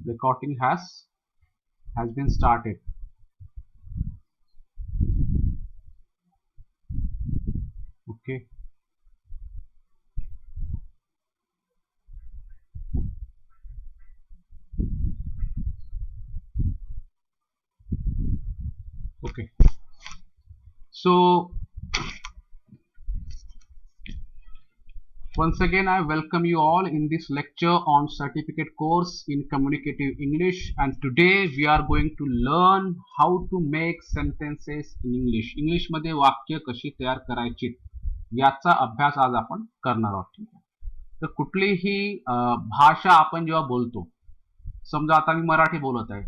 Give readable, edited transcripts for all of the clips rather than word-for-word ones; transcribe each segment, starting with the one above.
recording has been started. Okay. Okay. So once again, I welcome you all in this lecture on certificate course in communicative English, and today we are going to learn how to make sentences in English. English मध्ये वाक्य कशी तयार करायची याचा अभ्यास आज आपण करणार आहोत. ठीक आहे. तर कुठलीही भाषा आपण जेव्हा बोलतो, समजा आता मी मराठी बोलत आहे,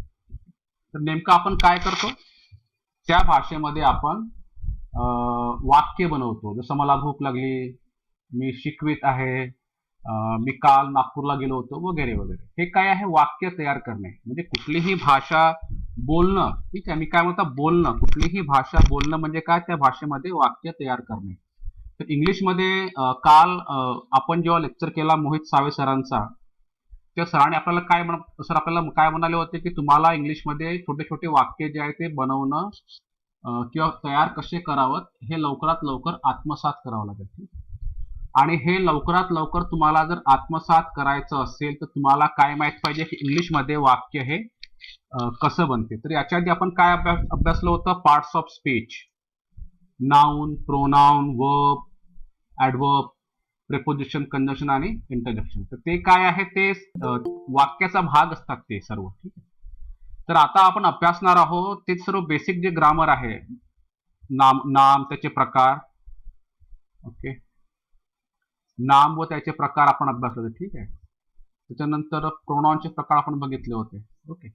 तर नेमकं आपण काय करतो, त्या भाषेमध्ये आपण वाक्य बनवतो. जसं मला भूक लागली, मी शिकवीत आहे, मी काल नागपूरला गेलो होतो, वगैरे वगैरे. हे काय आहे, वाक्य तयार करणे. म्हणजे कुठलीही भाषा बोलणं, ठीक आहे, मी काय म्हणतो बोलणं, कुठलीही भाषा बोलणं म्हणजे काय, त्या भाषेमध्ये वाक्य तयार करणे. तर इंग्लिशमध्ये काल आपण जेव्हा लेक्चर केला मोहित सावे सरांचा, त्या सरांनी आपल्याला काय म्हणाले होते की तुम्हाला इंग्लिशमध्ये छोटे छोटे वाक्य जे आहे ते बनवणं किंवा तयार कसे करावं हे लवकरात लवकर आत्मसात करावं लागेल. आणि हे लवकरात लवकर तुम्हाला जर आत्मसात करायचं असेल तर तुम्हाला काय माहित पाहिजे की इंग्लिशमध्ये वाक्य हे कसं बनते. तर याच्या आधी आपण काय अभ्यासलं होतं, parts of speech, noun, pronoun, verb, adverb, preposition, conjunction आणि इंटरजेक्शन. तर ते काय आहे, ते वाक्याचा भाग असतात ते सर्व. ठीक आहे. तर आता आपण अभ्यासणार आहोत ते सर्व बेसिक जे ग्रामर आहे, नाम त्याचे प्रकार, ओके, नाम व त्याचे प्रकार आपण अभ्यासले होते. ठीक आहे. त्याच्यानंतर प्रोनाउनचे प्रकार आपण बघितले होते. ओके.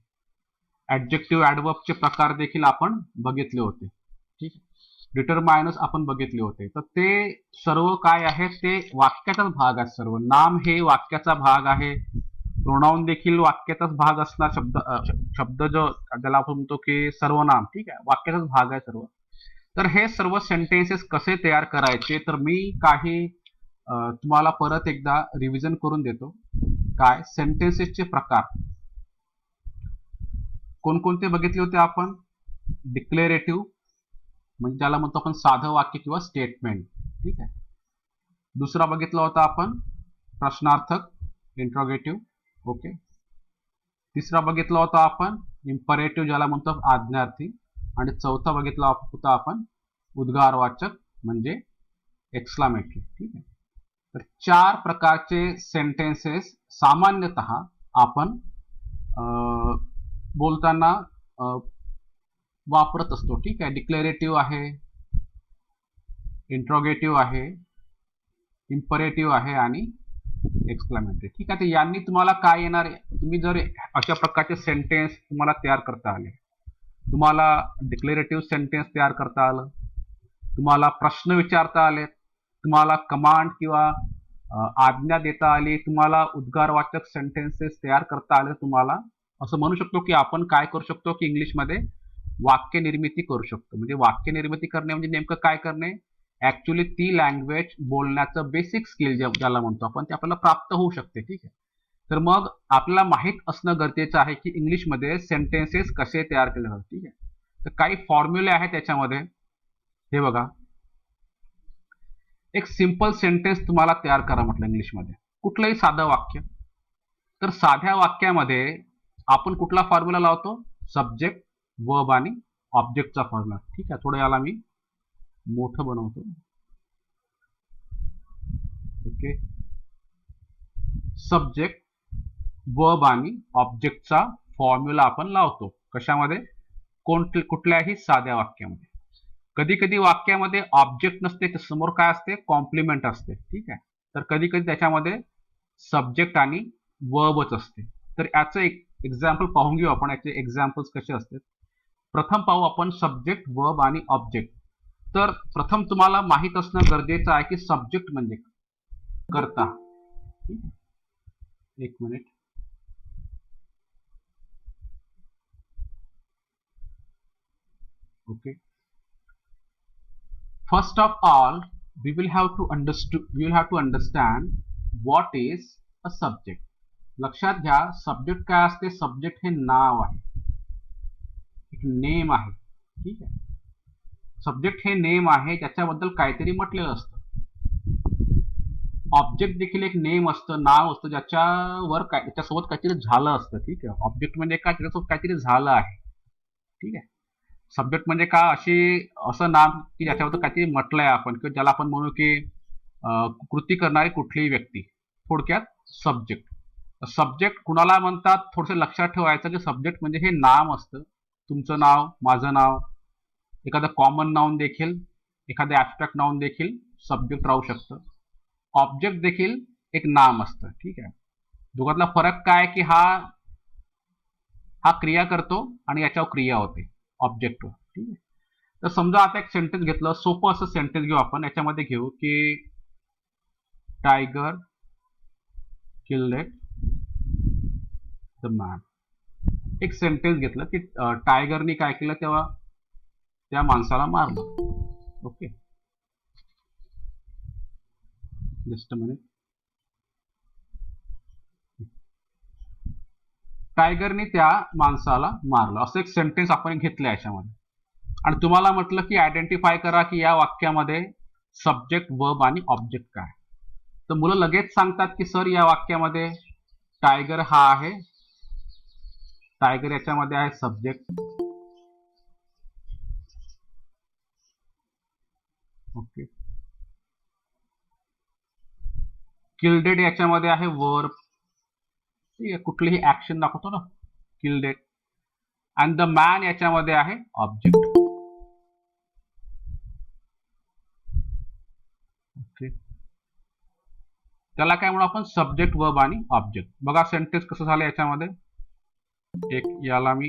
ऍडजेक्टिव्ह, ऍडवर्बचे प्रकार देखील आपण बघितले होते. ठीक आहे. डिटरमाइनर्स आपण बघितले होते. तर ते सर्व काय आहे, ते वाक्याचाच भाग आहे. सर्व नाम हे वाक्याचा भाग आहे, प्रोनाउन देखील वाक्याचाच भाग असणार. शब्द जो त्याला आपण म्हणतो की सर्वनाम, ठीक आहे, वाक्याचाच भाग आहे सर्व. तर हे सर्व सेंटेन्सेस कसे तयार करायचे, तर मी काही तुम्हाला परत एकदा रिव्हिजन करून देतो. काय सेंटेन्सेसचे प्रकार कोणकोणते बघितले होते आपण. डिक्लेरेटिव्ह म्हणजे ज्याला म्हणतो आपण साधं वाक्य किंवा स्टेटमेंट. ठीक आहे. दुसरा बघितला होता आपण प्रश्नार्थक, इंट्रोगेटिव्ह. ओके. तिसरा बघितला होता आपण इम्परेटिव्ह, ज्याला म्हणतो आज्ञार्थी. आणि चौथा बघितला होता आपण उद्गारवाचक म्हणजे एक्सक्लामेटरी. ठीक आहे. तर 4 प्रकारचे सेंटेन्सेस सामान्यतः आपण बोलताना वापरत असतो. ठीक आहे. डिक्लेरेटिव्ह आहे, इंट्रोगेटिव्ह आहे, इम्परेटिव्ह आहे आणि एक्सक्लामेटरी. ठीक आहे. तर यांनी तुम्हाला काय येणार, तुम्ही जर अशा प्रकारचे सेंटेन्स तुम्हाला तयार करता आले, तुम्हाला डिक्लेरेटिव्ह सेंटेन्स तयार करता आलं, तुम्हाला प्रश्न विचारता आले, तुम्हाला कमांड किंवा आज्ञा देता आली, तुम्हाला उद्गारवाचक सेंटेन्सेस तयार करता आले, तुम्हाला असं म्हणू शकतो की आपण काय करू शकतो की इंग्लिशमध्ये वाक्य निर्मिती करू शकतो. म्हणजे वाक्य निर्मिती करणे म्हणजे नेमकं काय करणे, ऍक्च्युली ती लँग्वेज बोलण्याचं बेसिक स्किल ज्याला म्हणतो आपण, ते आपल्याला प्राप्त होऊ शकते. ठीक आहे. तर मग आपल्याला माहित असणं गरजेचं आहे की इंग्लिशमध्ये सेंटेन्सेस कसे तयार केले जातात. ठीक आहे. तर काही फॉर्म्युले आहेत त्याच्यामध्ये. हे बघा, एक सिंपल सेंटेन्स तुम्हाला तयार करा म्हटलं इंग्लिशमध्ये, कुठलंही साधं वाक्य. तर साध्या वाक्यामध्ये आपण कुठला फॉर्म्युला लावतो, सब्जेक्ट, वर्ब आणि ऑब्जेक्टचा फॉर्म्युला. ठीक आहे. थोडं याला मी मोठं बनवतो. ओके. सब्जेक्ट, वर्ब आणि ऑब्जेक्टचा फॉर्म्युला आपण लावतो. कशामध्ये, कुठल्याही साध्या वाक्यामध्ये. कधी कधी वाक्यामध्ये ऑब्जेक्ट नसते, तर समोर काय असते, कॉम्प्लिमेंट असते. ठीक आहे. तर कधी कधी त्याच्यामध्ये सब्जेक्ट आणि वर्बच असते. तर याचं एक एक्झाम्पल पाहून घेऊ आपण. याचे एक्झाम्पल्स कसे असतात. प्रथम पाहू आपण सब्जेक्ट, वर्ब आणि ऑब्जेक्ट. तर प्रथम तुम्हाला माहित असणं गरजेचं आहे की सब्जेक्ट म्हणजे करता. ठीक आहे. एक minute. Okay. First of all, we will have to understand what is a subject. लक्षात घ्या, सब्जेक्ट काय असते? सब्जेक्ट हे नाव आहे, एक नेम आहे. ठीक आहे, सब्जेक्ट हे नेम आहे, त्याच्याबद्दल काहीतरी म्हटलेलं असतं. ऑब्जेक्ट देखील एक नेम असतं, नाव असतं, ज्याच्यावर त्याच्यासोबत काहीतरी झालं असतं. ठीक आहे, ऑब्जेक्ट म्हणजे काय? त्याच्यासोबत काहीतरी झालं आहे. ठीक आहे, सब्जेक्ट म्हणजे का? असं नाम की ज्याच्याबद्दल काहीतरी म्हटलंय आपण, किंवा ज्याला आपण म्हणू की कृती करणारी कुठलीही व्यक्ती, थोडक्यात सब्जेक्ट. सब्जेक्ट कुणाला म्हणतात? थोडंसं लक्षात ठेवायचं की सब्जेक्ट म्हणजे हे नाम असतं. तुमचं नाव, माझं नाव, एखादं कॉमन नाउन देखील, एखादं ऍबस्ट्रॅक्ट नाउन देखील सब्जेक्ट राहू शकतं. ऑब्जेक्ट देखील एक नाम असतं. ठीक आहे, दोघातला फरक काय की हा क्रिया करतो आणि याच्यावर क्रिया होते ऑब्जेक्टवर. ठीक आहे, तर समजा आता एक सेंटेन्स घेतलं, सोपं असं सेंटेन्स घेऊ आपण. याच्यामध्ये घेऊ की टायगर किल्ड द मॅन. एक सेंटेन्स घेतलं की टायगरनी काय केलं? तेव्हा त्या माणसाला मारलं. Okay, just a minute. टायगरनी त्या माणसाला मारलं, असं एक सेंटेन्स आपण घेतलं याच्यामध्ये. आणि तुम्हाला म्हटलं की आयडेंटिफाय करा की या वाक्यामध्ये सब्जेक्ट, वर्ब आणि ऑब्जेक्ट काय. तर मुलं लगेच सांगतात की सर या वाक्यामध्ये टायगर हा आहे, टायगर याच्यामध्ये आहे सब्जेक्ट. ओके, किल्डेड याच्यामध्ये आहे वर्ब. ठीक आहे, कुठलीही ऍक्शन दाखवतो ना, किल्डेड. आणि द मॅन याच्यामध्ये आहे ऑब्जेक्ट. ओके, त्याला काय म्हणू आपण? सब्जेक्ट, वर्ब आणि ऑब्जेक्ट. बघा सेंटेन्स कसं झालं याच्यामध्ये. एक याला मी,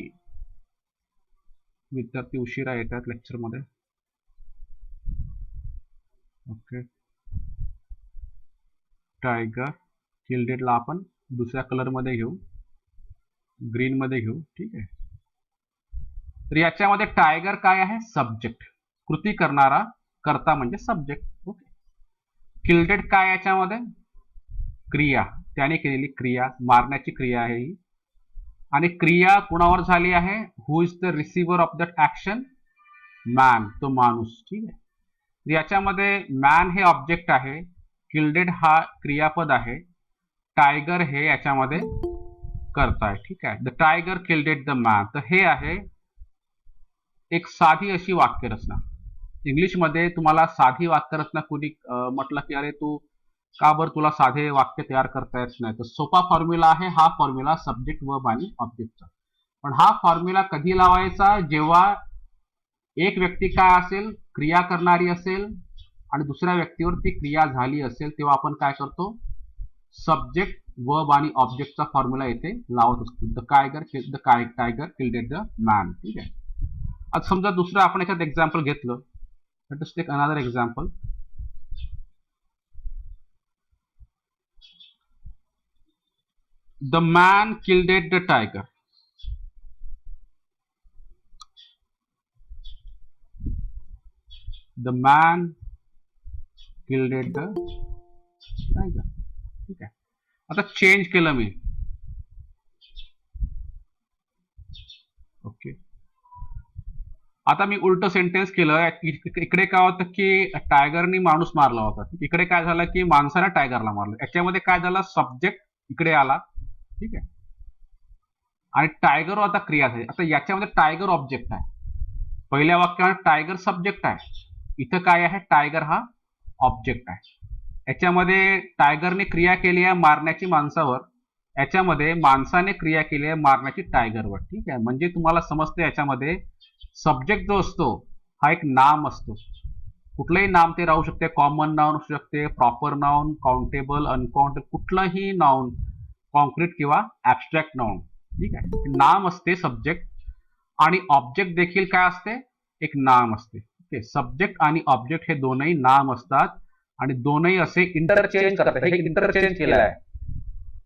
विद्यार्थी उशिरा येतात लेक्चरमध्ये. ओके, टायगर किल्डेडला आपण दुसऱ्या कलर मध्ये घेऊ, ग्रीन मध्ये घेऊ. ठीक आहे, तर याच्यामध्ये टायगर काय आहे? सब्जेक्ट, कृती करणारा, करता म्हणजे सब्जेक्ट. ओके, किल्डेड काय याच्यामध्ये? क्रिया, त्याने केलेली क्रिया, मारण्याची क्रिया आहे ही. आणि क्रिया कुणावर झाली आहे? Who is the receiver of that action? Man, तो माणूस. ठीक आहे, याच्यामध्ये मॅन हे ऑब्जेक्ट आहे, किल्डेड हा क्रियापद आहे, टायगर हे याच्यामध्ये करताय. ठीक आहे, the tiger killed the man. तर हे आहे एक साधी अशी वाक्यरचना. इंग्लिशमध्ये तुम्हाला साधी वाक्यरचना कुणी म्हटलं की अरे तू का बरं, तुला साधे वाक्य तयार करता येत नाही? तर सोपा फॉर्म्युला आहे हा फॉर्म्युला, सब्जेक्ट, वर्ब आणि ऑब्जेक्टचा. पण हा फॉर्म्युला कधी लावायचा? जेव्हा एक व्यक्ती काय असेल? क्रिया करणारी असेल आणि दुसऱ्या व्यक्तीवर ती क्रिया झाली असेल, तेव्हा आपण काय करतो? सब्जेक्ट, वर्ब आणि ऑब्जेक्टचा फॉर्म्युला इथे लावत असतो. The tiger killed the man. ठीक आहे, आता समजा दुसरं आपण याच्यात एक्झाम्पल घेतलं. Let us take another example. The man killed the tiger. The man killed the tiger. ठीक आहे, आता चेंज केलं मी. ओके, आता मी उलट सेंटेन्स केलं. इकडे काय होतं की टायगरनी माणूस मारला होता, इकडे काय झालं की माणसाने टायगरला मारलं. याच्यामध्ये काय झालं? सब्जेक्ट इकडे आला. ठीक आहे, आणि टायगर आता क्रिया झाली. आता याच्यामध्ये टायगर ऑब्जेक्ट आहे, पहिल्या वाक्यामध्ये टायगर सब्जेक्ट आहे, इथं काय आहे? टायगर हा ऑब्जेक्ट आहे. याच्यामध्ये टायगरने क्रिया केली आहे मारण्याची माणसावर, याच्यामध्ये माणसाने क्रिया केली आहे मारण्याची टायगरवर. ठीक आहे, म्हणजे तुम्हाला समजतं याच्यामध्ये सब्जेक्ट जो असतो हा एक नाम असतो. कुठलंही नाम ते राहू शकते, कॉमन नाउन असू शकते, प्रॉपर नाउन, काउंटेबल, अनकाउंटेबल, कुठलंही नाउन, कॉन्क्रीट किंवा ऍबस्ट्रॅक्ट नाउन. ठीक आहे, नाम असते सब्जेक्ट. आणि ऑब्जेक्ट देखील काय असते? एक नाम असते. ओके, सब्जेक्ट आणि ऑब्जेक्ट हे दोनही नाम असतात आणि दोनही असे इंटरचेंज करतात. हे इंटरचेंज केलं आहे.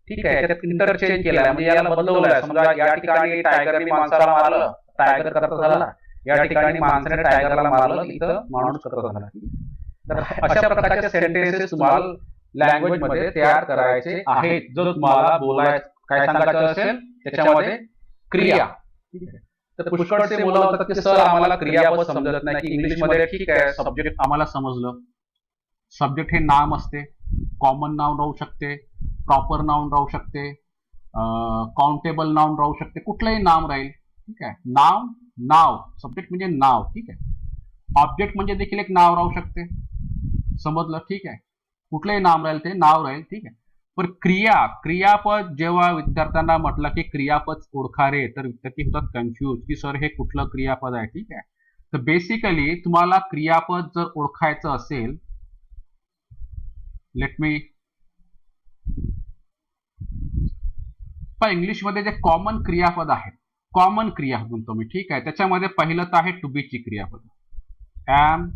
ठीक आहे, त्यात इंटरचेंज केलं आहे म्हणजे याला बदलवलं आहे. समजा या ठिकाणी टायगरने माणसाला मारलं, टायगर करता झाला. या ठिकाणी माणसाने टायगरला मारलं, इथं माणूस करता झाला. तर अशा प्रकारचे सेंटेन्सेस तुम्हाला लँग्वेज मध्ये तयार करायचे आहेत. जर तुम्हाला बोलायचं काय सांगायचं असेल त्याच्यामध्ये क्रिया. ठीक आहे. तर पुष्कळसे मुलं होतात की सर आम्हाला क्रियापद समजत नाही, की इंग्लिश मध्ये ठीक आहे सब्जेक्ट आम्हाला समजलं. सब्जेक्ट हे नाम असते, कॉमन नाउन राहू शकते, प्रॉपर नाउन राहू शकते, काउंटेबल नाउन राहू शकते, कुठलंही नाम राहील. ठीक आहे. नाव सब्जेक्ट म्हणजे नाव. ठीक आहे. ऑब्जेक्ट म्हणजे देखील एक नाव राहू शकते. समजलं. ठीक आहे. कुठलंही नाम राहील ते नाव राहील. ठीक आहे. पण क्रियापद जेव्हा विद्यार्थ्यांना म्हटलं की क्रियापद ओळखा रे, तर विद्यार्थी होतात कन्फ्यूज की सर हे कुठलं क्रियापद आहे. ठीक आहे. तर बेसिकली तुम्हाला क्रियापद जर ओळखायचं असेल, लेट मी इंग्लिशमध्ये जे कॉमन क्रियापद आहेत, कॉमन क्रियापद म्हणतो मी. ठीक आहे. त्याच्यामध्ये पहिलं तर आहे टू बीची क्रियापद, एम,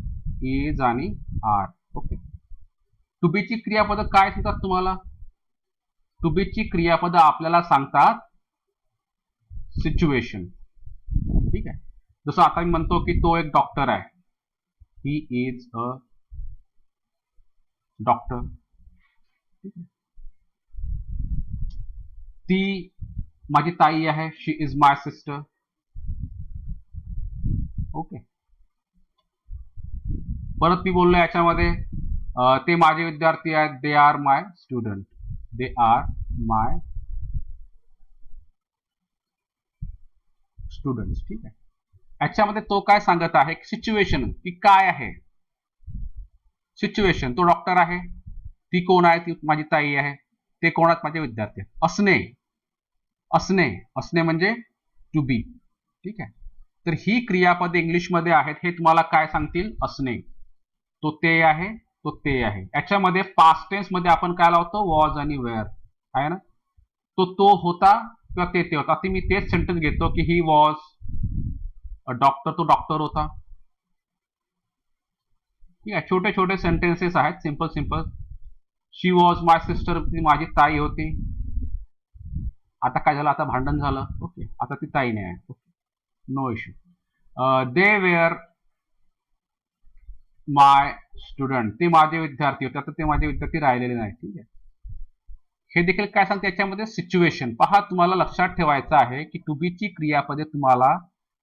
इज आणि आर. ओके. टू बीची क्रियापद काय सांगतात तुम्हाला? टू बीची क्रियापद आपल्याला सांगतात सिच्युएशन. ठीक आहे. जसं आता मी म्हणतो की तो एक डॉक्टर आहे, ही इज अ डॉक्टर. ती माझी ताई आहे, शी इज माय सिस्टर. ओके. परत मी बोललो याच्यामध्ये ते माझे विद्यार्थी आहेत, they are my student. They are my students. ठीक आहे. याच्यामध्ये तो काय सांगत आहे, सिच्युएशन की काय आहे. सिच्युएशन, तो डॉक्टर आहे, ती कोण आहे, ती माझी ताई आहे, ते कोण आहेत, माझे विद्यार्थी. असणे म्हणजे टू बी. ठीक आहे. तर ही क्रियापदे इंग्लिशमध्ये आहेत, हे तुम्हाला काय सांगतील, असणे. तो ते आहे, तो ते आहे. याच्यामध्ये पास्ट टेन्स मध्ये आपण काय लावतो, वॉज आणि वेअर आहे ना. तो होता किंवा ते होता. मी तेच सेंटेन्स घेतो की ही वॉज अ डॉक्टर, तो डॉक्टर होता. ठीक आहे. छोटे छोटे सेंटेन्सेस आहेत, simple. She was my sister, ती माझी ताई होती. आता काय झालं, आता भांडण झालं. ओके. आता ती ताई नाही आहे. Okay. No issue. They were my student, ते माझे विद्यार्थी होते. आता ते माझे विद्यार्थी राहिलेले नाही. ठीक आहे. हे देखील काय सांगते याच्यामध्ये, सिच्युएशन. पहा, तुम्हाला लक्षात ठेवायचं आहे की टू बीची क्रियापदे तुम्हाला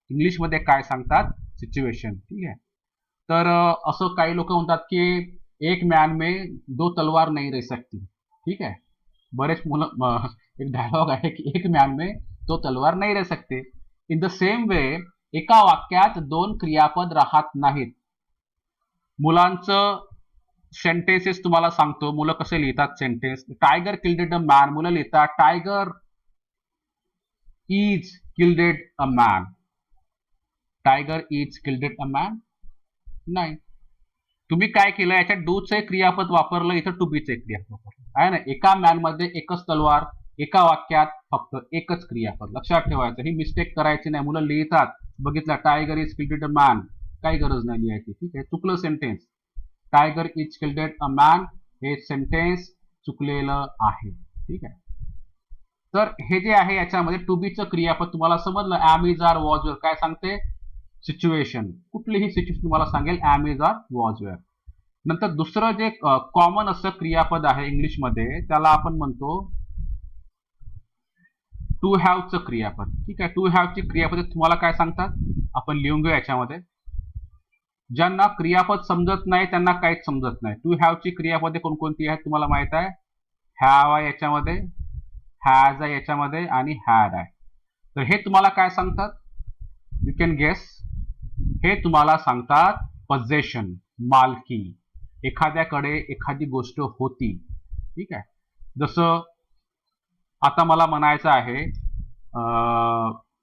इंग्लिशमध्ये काय सांगतात, सिच्युएशन. ठीक आहे. तर असं काही लोक म्हणतात की एक मॅन में दो तलवार नहीं रह सकती. ठीक आहे. बरेच मुलं एक डायलॉग आहे की एक मॅन में दो तलवार नहीं रह सकते. इन द सेम वे एका वाक्यात दोन क्रियापद राहत नाहीत. मुलांचं सेंटेन्सेस तुम्हाला सांगतो, मुलं कसे लिहितात sentence. Tiger killed a man, मुलं लिहितात tiger is killed a man. Tiger is killed a man नाही. तुम्ही काय केलं, याच्यात डूचे क्रियापद वापरलं, इथं टू बीचे क्रियापद वापरलं आहे ना. एका मॅन मध्ये एकच तलवार, एका वाक्यात फक्त एकच क्रियापद. लक्षात ठेवायचं, ही मिस्टेक करायची नाही. मुलं लिहितात, बघितलं tiger is killed a man, काही गरज नाही लिहायची. ठीक आहे. चुकलं sentence. Tiger is killed a man हे सेंटेन्स चुकलेलं आहे. ठीक आहे. तर हे जे आहे याच्यामध्ये टू बीचं क्रियापद तुम्हाला समजलं. Am, is, are, was, were काय सांगते, सिच्युएशन. कुठलीही सिच्युएशन तुम्हाला सांगेल am, is, are, was, were. नंतर दुसरं जे कॉमन असं क्रियापद आहे इंग्लिशमध्ये, त्याला आपण म्हणतो टू हॅवचं क्रियापद. ठीक आहे. टू हॅवची क्रियापद तुम्हाला काय सांगतात, आपण लिहून घेऊ याच्यामध्ये. ज्यांना क्रियापद समजत नाही त्यांना काहीच समजत नाही. टू हॅवची क्रियापदे कोणकोणती आहेत तुम्हाला माहित आहे. हॅव आहे याच्यामध्ये, हॅज आहे याच्यामध्ये आणि हॅड आहे. तर हे तुम्हाला काय सांगतात, यू कॅन गेस. हे तुम्हाला सांगतात पजेशन, मालकी. एखाद्याकडे एखादी गोष्ट होती. ठीक आहे. जसं आता मला म्हणायचं आहे,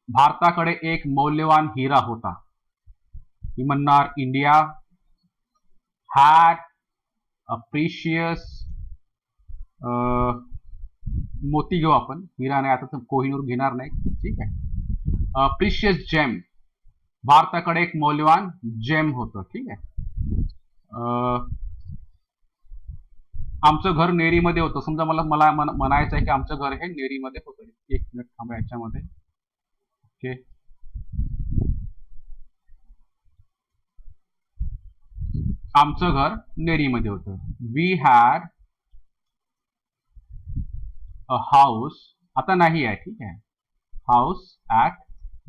भारताकडे एक मौल्यवान हिरा होता. मी म्हणणार इंडिया हॅड अ प्रिशियस, मोती घेऊ आपण, हिरा नाही, आता कोहिनूर घेणार नाही. ठीक आहे. प्रिशियस जेम, भारताकडे एक मौल्यवान जेम होतं. ठीक आहे. आमचं घर नेरीमध्ये होतं. समजा मला म्हणायचं आहे की आमचं घर हे नेरीमध्ये होतं. एक मिनिट थांबा याच्यामध्ये. ओके. आमचं घर नेरीमध्ये होतं. वी हॅड अ हाऊस, आता नाही आहे, ठीक आहे, हाऊस ॲट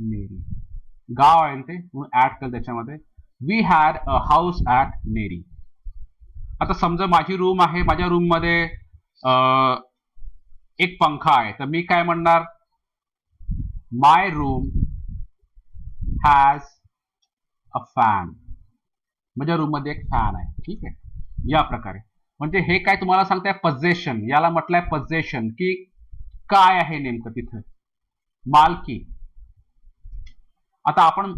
नेरी, गाव आहे ते म्हणून ऍड कर त्याच्यामध्ये. We had a house at Neri. आता समजा माझी रूम आहे, माझ्या रूम मध्ये एक पंखा आहे, तर मी काय म्हणणार, माय रूम हॅज अ फॅन, माझ्या रूम मध्ये एक फॅन आहे, ठीक आहे, या प्रकारे. म्हणजे हे काय तुम्हाला सांगताय, पजेशन, याला म्हटलंय पजेशन, की काय आहे नेमकं तिथं, मालकी. आता आपण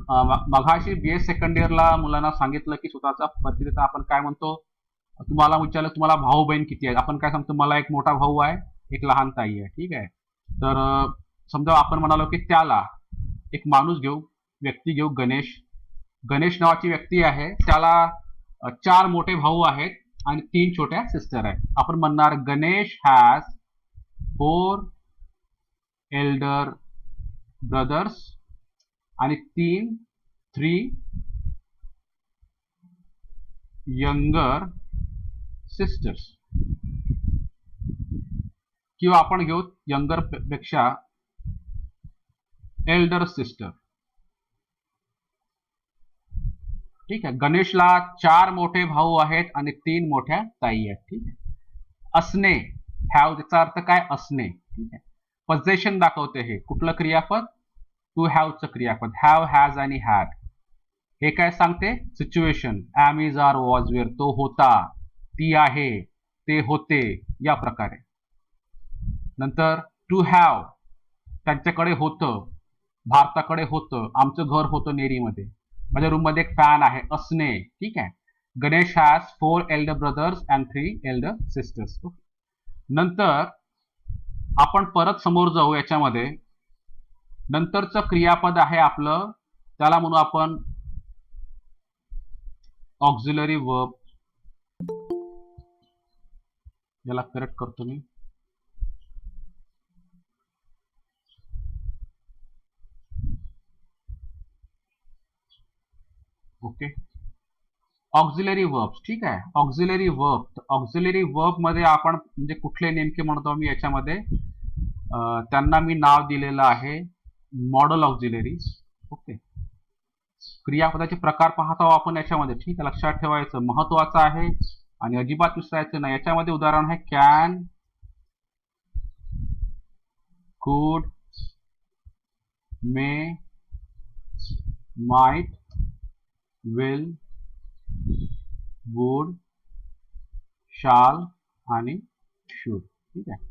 मघाशी बीएस सेकंड इयरला मुलांना सांगितलं की स्वतःचा प्रतिनिधित्व आपण काय म्हणतो. तुम्हाला विचारलं तुम्हाला भाऊ बहीण किती आहेत, आपण काय सांगतो, मला एक मोठा भाऊ आहे, एक लहान ताई आहे, ठीक आहे. तर समजा आपण म्हणालो की त्याला, एक माणूस घेऊ, व्यक्ती घेऊ, गणेश. गणेश नावाची व्यक्ती आहे, त्याला 4 मोठे भाऊ आहेत आणि 3 छोट्या सिस्टर आहेत. आपण म्हणणार गणेश हॅज 4 एल्डर ब्रदर्स आणि 3 यंगर सिस्टर्स. किंवा आपण घेऊ यंगर पेक्षा एल्डर सिस्टर, ठीक आहे. गणेशला 4 मोठे भाऊ आहेत आणि 3 मोठ्या ताई आहेत, ठीक आहे. असणे, हॅव, त्याचा अर्थ काय, असणे, ठीक आहे. पोझेशन दाखवते, हे कुठलं क्रियापद, टू हॅवचं क्रियापद, हॅव, हॅज आणि हॅड. हे काय सांगते, situation, am, is, are, was, were, तो होता, ती आहे, ते होते, या प्रकारे. नंतर टू हॅव, त्यांच्याकडे होतं, भारताकडे होतं, आमचं घर होतं नेरीमध्ये, माझ्या रूम मध्ये एक फॅन आहे, असणे, ठीक आहे. Ganesh has 4 elder brothers and 3 Elder sisters. नंतर आपण परत समोर जाऊ याच्यामध्ये. नंतरचं क्रियापद आहे आपलं, त्याला म्हणू आपण ऑक्झिलरी वर्ब. याला करेक्ट करतो मी. ओके, ऑक्झिलरी वर्ब, ठीक आहे. ऑक्झिलरी वर्ब, ऑक्झिलरी वर्ब मध्ये आपण म्हणजे कुठले नेमके म्हणतो मी याच्यामध्ये, त्यांना मी नाव दिलेलं आहे मॉडल ऑक्झिलरी. ओके, क्रियापदाचे प्रकार पाहत आहोत आपण याच्यामध्ये, ठीक आहे, लक्षात ठेवायचं, महत्वाचं आहे आणि अजिबात विसरायचं नाही. याच्यामध्ये उदाहरण आहे can, could, may, might, will, would, शाल आणि शुड, ठीक आहे.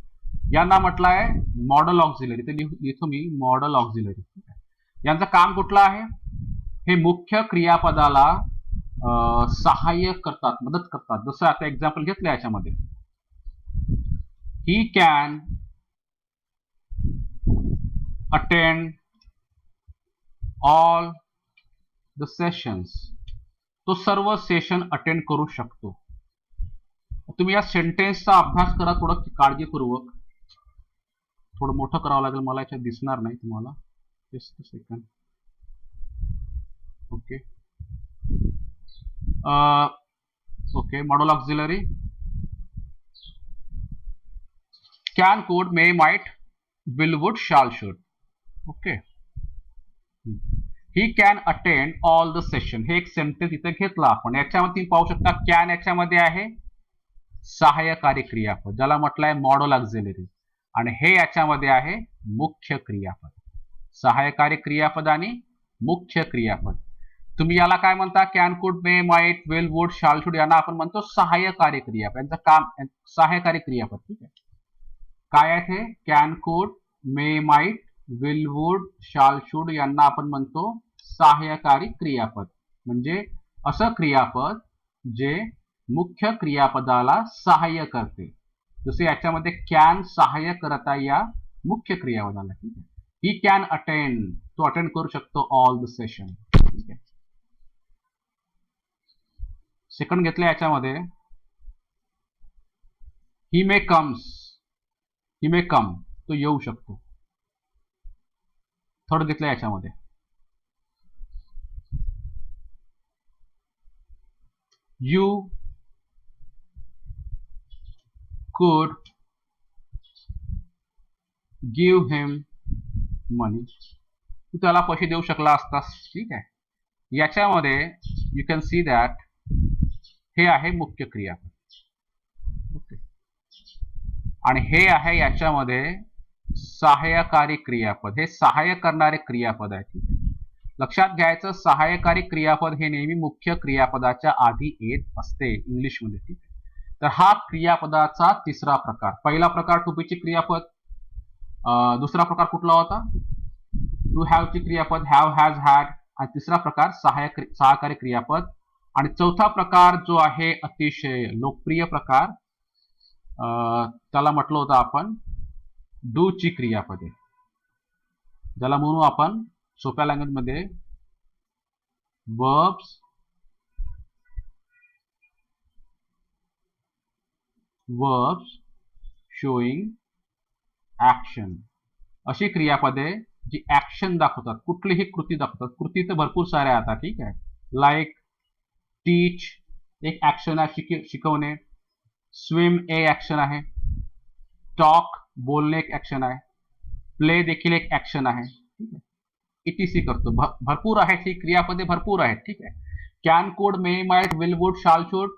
यांना म्हटलं आहे मॉडल ऑक्झिलरी, तर लिहितो मी मॉडल ऑक्झिलरी, ठीक आहे. यांचं काम कुठलं आहे, हे मुख्य क्रियापदाला सहाय्य करतात, मदत करतात. जसं आता एक्झाम्पल घेतलं याच्यामध्ये, ही can attend all the sessions, तो सर्व सेशन अटेंड करू शकतो. तुम्ही या सेंटेन्सचा अभ्यास करा थोडं काळजीपूर्वक, थोडं मोठं करावं लागेल मला, याच्यात दिसणार नाही तुम्हाला, just second. Okay, okay, modal auxiliary, can, could, may, might, will, would, shall, should. Okay, he can attend all the session, हे एक सेंटेन्स इथे घेतलं आपण. याच्यामध्ये पाहू शकता कॅन याच्यामध्ये आहे सहाय्यकारी क्रियापद, ज्याला म्हटलंय मॉडल ऑक्झिलरी, आणि हे याच्यामध्ये आहे मुख्य क्रियापद. सहाय्यकारी क्रियापद आणि मुख्य क्रियापद. तुम्ही याला काय म्हणता, can, could, may, might, will, would, shall, should, यांना आपण म्हणतो सहाय्यकारी क्रियापद. यांचं काम सहाय्यकारी क्रियापद, ठीक आहे. काय आहे ते, can, could, may, might, will, would, shall, should यांना आपण म्हणतो सहाय्यकारी क्रियापद. म्हणजे असं क्रियापद जे मुख्य क्रियापदाला सहाय्य करते. जसे याच्यामध्ये कॅन सहाय्य करत आहे या मुख्य क्रियापदाला, ठीक आहे. ही कॅन अटेंड, तो अटेंड करू शकतो ऑल द सेशन, ठीक आहे. सेकंड घेतलं याच्यामध्ये, ही मे कम्स, ही मे कम, तो येऊ शकतो. थर्ड घेतलं याच्यामध्ये, you could गिव्ह हिम मनी, तू त्याला पैसे देऊ शकला असतास. ठीक आहे. याच्यामध्ये यू कॅन सी दॅट हे आहे मुख्य क्रियापद. ओके. आणि हे आहे याच्यामध्ये सहाय्यकारी क्रियापद. हे सहाय्य करणारे क्रियापद आहे. ठीक आहे. लक्षात घ्यायचं, सहाय्यकारी क्रियापद हे नेहमी मुख्य क्रियापदाच्या आधी येत असते इंग्लिशमध्ये. ठीक आहे. तर हा क्रियापदाचा तिसरा प्रकार. पहिला प्रकार टू बीचे क्रियापद, दुसरा प्रकार कुठला होता, टू हॅवचे क्रियापद हॅव, हॅज, हॅड, आणि तिसरा प्रकार सहाय्यकारी क्रियापद. आणि चौथा प्रकार जो आहे अतिशय लोकप्रिय प्रकार, त्याला म्हटलं होतं आपण डू ची क्रियापदे, ज्याला म्हणू आपण सोप्या लँग्वेज मध्ये verbs showing action. अशी क्रियापदे जी ऍक्शन दाखवतात, कुठलीही कृती दाखवतात. कृती तर भरपूर साऱ्या आता. ठीक आहे. लाईक टीच एक ऍक्शन आहे, शिकवणे. स्विम ए ऍक्शन आहे. टॉक बोलणे एक ऍक्शन आहे. प्ले देखील एक ऍक्शन आहे. ठीक आहे. इटीसी करतो. भरपूर आहेत ही क्रियापदे, भरपूर आहेत. ठीक आहे. Can, could, may, might, will, would, shall, should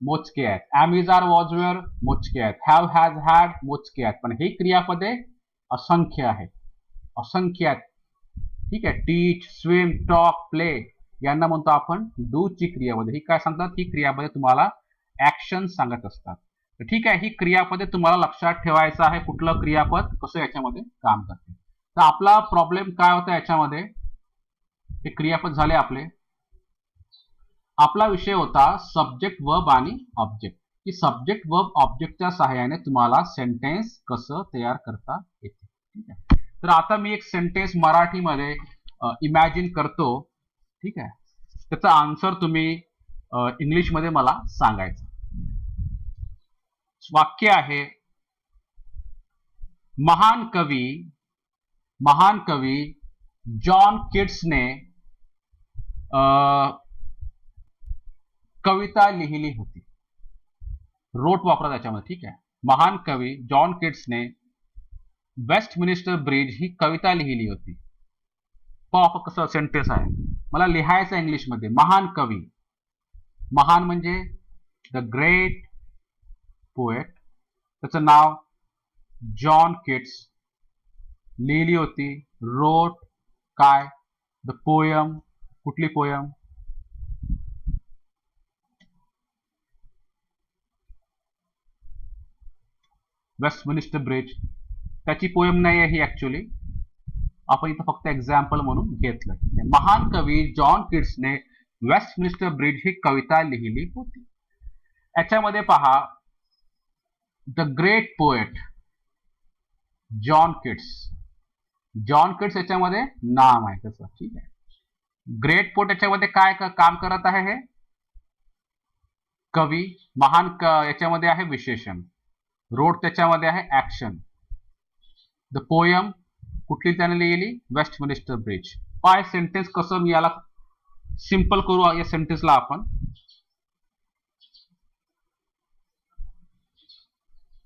मोजके आहेत. Am, is, are, was, were मोजके आहेत. हॅव, हॅज, हॅड मोजके आहेत. पण ही क्रियापदे असंख्य आहेत, असंख्य आहेत. ठीक आहे. टीच, स्विम, टॉक, प्ले यांना म्हणतो आपण डू ची क्रियापदे. ही काय सांगतात, ही क्रियापदे तुम्हाला ऍक्शन सांगत असतात. ठीक आहे. ही क्रियापदे तुम्हाला लक्षात ठेवायचं आहे, कुठलं क्रियापद कसं याच्यामध्ये काम करते. तर आपला प्रॉब्लेम काय होता याच्यामध्ये, हे क्रियापद झाले आपले. आपला विषय होता सब्जेक्ट, वर्ब आणि ऑब्जेक्ट, की सब्जेक्ट, वर्ब, ऑब्जेक्टच्या सहाय्याने तुम्हाला सेंटेन्स कसं तयार करता येते. ठीक आहे. तर आता मी एक सेंटेन्स मराठीमध्ये इमॅजिन करतो. ठीक आहे. त्याचा आन्सर तुम्ही इंग्लिशमध्ये मला सांगायचं. वाक्य आहे, महान कवी जॉन किट्सने कविता लिहिली होती. रोट वापरा त्याच्यामध्ये. ठीक आहे. महान कवी जॉन किट्सने वेस्टमिनिस्टर ब्रिज ही कविता लिहिली होती. पाहू कसं सेंटेन्स आहे, मला लिहायचं इंग्लिशमध्ये. महान कवी, महान म्हणजे द ग्रेट पोएट, त्याचं नाव जॉन किट्स, लिहिली होती रोट काय, द पोयम, कुठली पोयम, वेस्टमिनिस्टर ब्रिज. त्याची पोयम नाही आहे ही, ऍक्च्युअली आपण इथं फक्त एक्झाम्पल म्हणून घेतलं. महान कवी जॉन किट्सने वेस्टमिनिस्टर ब्रिज ही कविता लिहिली होती. याच्यामध्ये पहा, the great poet John Keats, John Keats याच्यामध्ये नाम आहे त्याचं. ठीक आहे. ग्रेट पोएट याच्यामध्ये काय काम करत आहे, हे कवी. महान याच्यामध्ये आहे विशेषण. रोड त्याच्यामध्ये आहे ऍक्शन. द पोयम कुठली त्याने लिहिली, वेस्टमिनिस्टर ब्रिज. पाय सेंटेन्स कसं मी याला सिंपल करू या सेंटेन्सला आपण.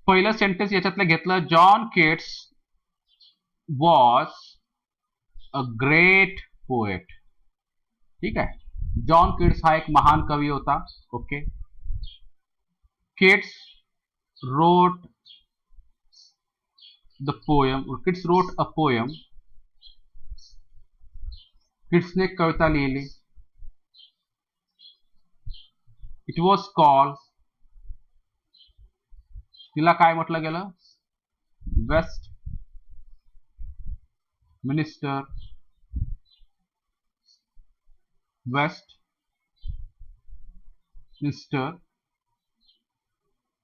पहिलं सेंटेन्स याच्यातलं घेतलं, John Keats was a great poet. ठीक आहे. जॉन किट्स हा एक महान कवी होता. Okay. Keats wrote the poem, Keats wrote a poem. किट्सने कविता लिहिली. इट वॉज कॉल्ड, तिला काय म्हटलं गेलं, वेस्ट मिनिस्टर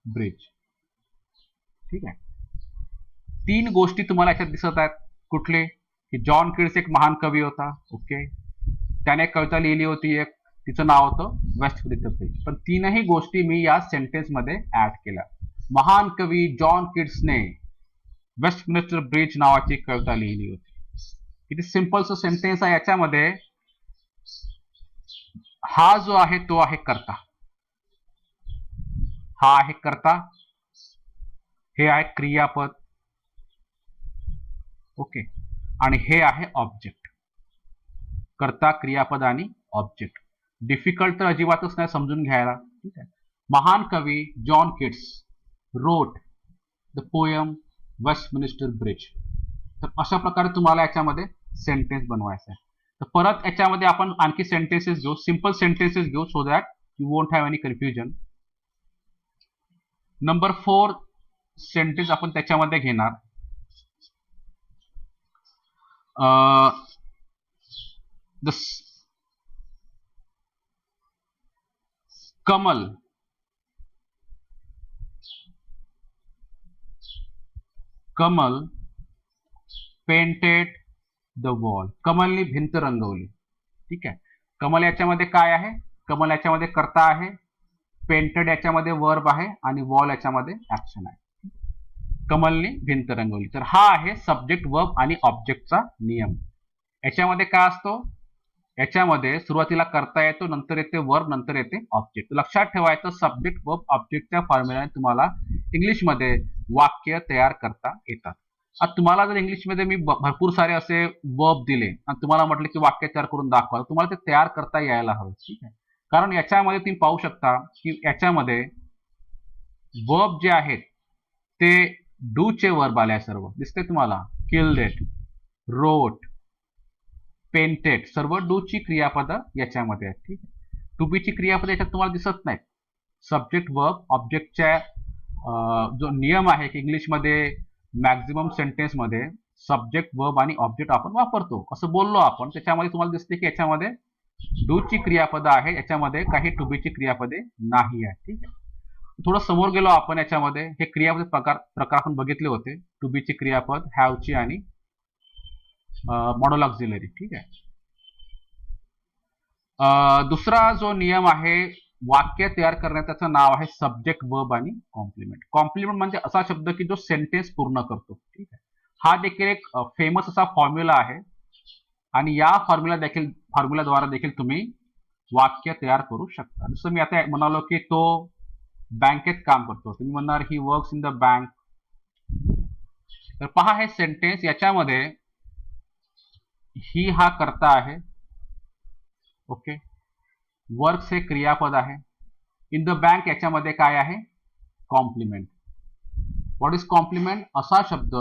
ब्रिज. ठीक आहे. तीन गोष्टी तुम्हाला याच्यात दिसत आहेत. कुठले, की जॉन किट्स एक महान कवी होता. ओके. त्याने कविता लिहिली होती एक, तिचं नाव होतं वेस्टमिनिस्टर ब्रिज. पण तीनही गोष्टी मी या सेंटेन्स मध्ये ऍड केल्या. महान कवी जॉन किट्सने वेस्टमिनिस्टर ब्रिज नावाची कविता लिहिली होती. किती सिंपलचं सेंटेन्स आहे. याच्यामध्ये हा जो आहे तो आहे कर्ता, हा आहे कर्ता, हे आहे क्रियापद, ओके. आणि हे आहे ऑब्जेक्ट. कर्ता, क्रियापद आणि ऑब्जेक्ट. डिफिकल्ट तर अजिबातच नाही समजून घ्यायला. ठीक आहे. महान कवी John Keats wrote the poem Westminster bridge. तर अशा प्रकारे तुम्हाला याच्यामध्ये सेंटेन्स बनवायचा आहे. तर परत याच्यामध्ये आपण आणखी सेंटेन्सेस घेऊ, सिंपल सेंटेन्सेस घेऊ, so that you won't have any confusion. Number 4 sentence आपण त्याच्यामध्ये घेणार. The Kamal painted the wall. कमलनी भिंत रंगवली. ठीक आहे. कमल याच्यामध्ये काय आहे? कमल याच्यामध्ये कर्ता आहे, पेंटेड याच्यामध्ये वर्ब आहे आणि वॉल याच्यामध्ये ऍक्शन आहे. कमलनी भिंत रंगवली. तर हा आहे सब्जेक्ट, वर्ब आणि ऑब्जेक्टचा नियम. याच्यामध्ये काय असतो? याच्यामध्ये सुरुवातीला कर्ता येतो, नंतर येते वर्ब, नंतर येते ऑब्जेक्ट. लक्षात ठेवायचं सब्जेक्ट, वर्ब, ऑब्जेक्टच्या फॉर्म्युलाने तुम्हाला इंग्लिशमध्ये वाक्य तयार करता येतात. आता तुम्हाला जर इंग्लिशमध्ये मी भरपूर सारे असे वर्ब दिले आणि तुम्हाला म्हटलं की वाक्य तयार करून दाखवा, तुम्हाला ते तयार करता यायला हवं. ठीक आहे. कारण याच्यामध्ये तुम्ही पाहू शकता की याच्यामध्ये वर्ब जे आहेत ते डू चे वर्ब आले सर्व. दिसते तुम्हाला? किल्ड इट, रोट, पेंटेड, सर्व डू ची क्रियापद याच्यामध्ये आहेत. ठीक आहे. टू बी ची क्रियापद याच्यात तुम्हाला दिसत नाहीत. सब्जेक्ट, वर्ब, ऑब्जेक्टच्या जो नियम आहे की इंग्लिशमध्ये मॅक्झिमम सेंटेन्समध्ये सब्जेक्ट, वर्ब आणि ऑब्जेक्ट आपण वापरतो असं बोललो आपण. त्याच्यामध्ये तुम्हाला दिसते की याच्यामध्ये डू ची क्रियापद आहे, याच्यामध्ये काही टू बी ची क्रियापदे नाही आहे. ठीक आहे. थोडं समोर गेलो आपण. याच्यामध्ये हे क्रियापद प्रकार आपण बघितले होते. टू बी ची क्रियापद, हॅव ची आणि मॉडल ऑक्झिलरी. ठीक आहे. दुसरा जो नियम आहे वाक्य तयार करण्याचं, त्याचं नाव आहे सब्जेक्ट, वर्ब आणि कॉम्प्लिमेंट. कॉम्प्लिमेंट म्हणजे असा शब्द की जो सेंटेन्स पूर्ण करतो. ठीक आहे. हा देखील एक फेमस असा फॉर्म्युला आहे आणि या फॉर्म्युलाद्वारे देखील तुम्ही वाक्य तयार करू शकता. जसं मी आता म्हणालो की तो बँकेत काम करतो, तुम्ही म्हणणार ही वर्क्स इन द बँक. तर पहा हे सेंटेन्स, याच्यामध्ये ही हा कर्ता आहे. ओके. वर्क्स हे क्रियापद आहे. इन द बँक याच्यामध्ये काय आहे? कॉम्प्लिमेंट. What is complement? असा शब्द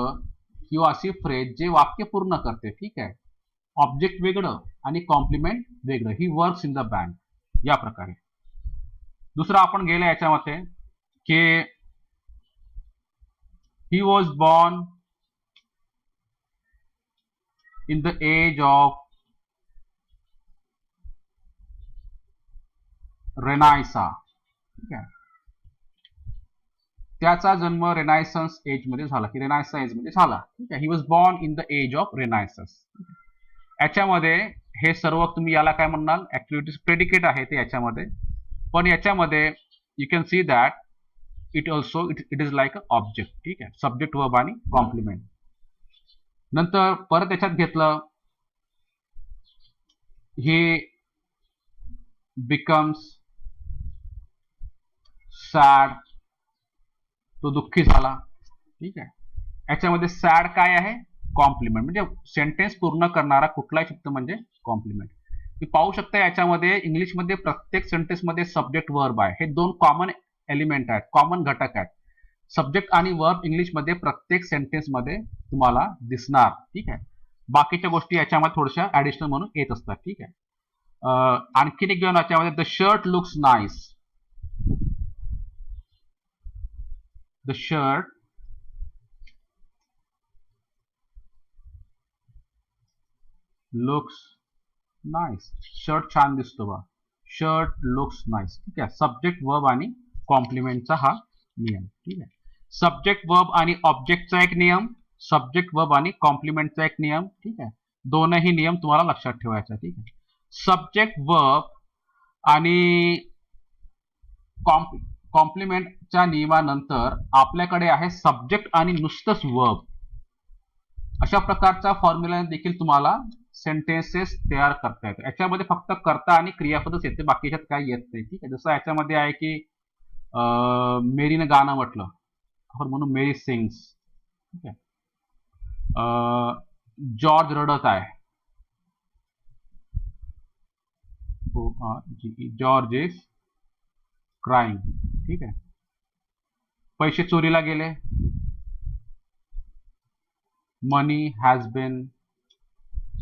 किंवा अशी फ्रेज जे वाक्य पूर्ण करते. ठीक आहे. ऑब्जेक्ट वेगळं आणि कॉम्प्लिमेंट वेगळं. He works in the bank, या प्रकारे. दुसरं आपण गेलं याच्यामध्ये की he was born in the age of renaissance. ठीक आहे. त्याचा जन्म रेनायसन्स एज मध्ये झाला, की रेनायसा एज मध्ये झाला. ठीक आहे. He was born in the age of renaissance. याच्यामध्ये हे सर्व तुम्ही याला काय म्हणाल? ऍक्टिव्हिटीज प्रेडिकेट आहे ते याच्यामध्ये. पण याच्यामध्ये you can see that it also it is like a object. ठीक आहे. सब्जेक्ट, वर्ब आणि कॉम्प्लिमेंट. नंतर परत याच्यात घेतलं ही बिकम्स सॅड, तो दुःखी झाला. ठीक आहे. याच्यामध्ये सॅड काय आहे? कॉम्प्लिमेंट. म्हणजे सेंटेन्स पूर्ण करणारा कुठलाही शब्द म्हणजे कॉम्प्लिमेंट. तुम्ही पाहू शकता याच्यामध्ये इंग्लिशमध्ये प्रत्येक सेंटेन्समध्ये सब्जेक्ट, वर्ब आहे. हे दोन कॉमन एलिमेंट आहेत, कॉमन घटक आहेत. सब्जेक्ट आणि वर्ब इंग्लिशमध्ये प्रत्येक सेंटेन्समध्ये तुम्हाला दिसणार. ठीक आहे. बाकीच्या गोष्टी याच्यामध्ये थोड्याशा ऍडिशनल म्हणून येत असतात. ठीक आहे. आणखीन एक घेऊन याच्यामध्ये the shirt looks nice. The shirt looks nice. Shirt छान दिसतो बा. Shirt looks nice. ठीक आहे. सब्जेक्ट, वर्ब आणि कॉम्प्लिमेंटचा हा नियम. ठीक आहे. सब्जेक्ट, वर्ब आणि ऑब्जेक्टचा एक नियम, सब्जेक्ट, वर्ब आणि कॉम्प्लिमेंटचा एक नियम. ठीक आहे. दोनही नियम तुम्हाला लक्षात ठेवायचा. ठीक आहे. सब्जेक्ट, वर्ब आणि कॉम्प्लिमेंटच्या नियमानंतर आपल्याकडे आहे सब्जेक्ट आणि नुसतंच वर्ब. अशा प्रकारचा फॉर्म्युलाने देखील तुम्हाला सेंटेन्सेस तयार करता येतात. याच्यामध्ये फक्त कर्ता आणि क्रियापदच येते, बाकीच्यात काही येत नाही. ठीक आहे. जसं याच्यामध्ये आहे की मेरीनं गाणं म्हटलं, आपण म्हणून मेरी सिंग्स. ठीक आहे. जॉर्ज रडत आहे. George is crying. ठीक आहे. पैसे चोरीला गेले. मनी हॅज बीन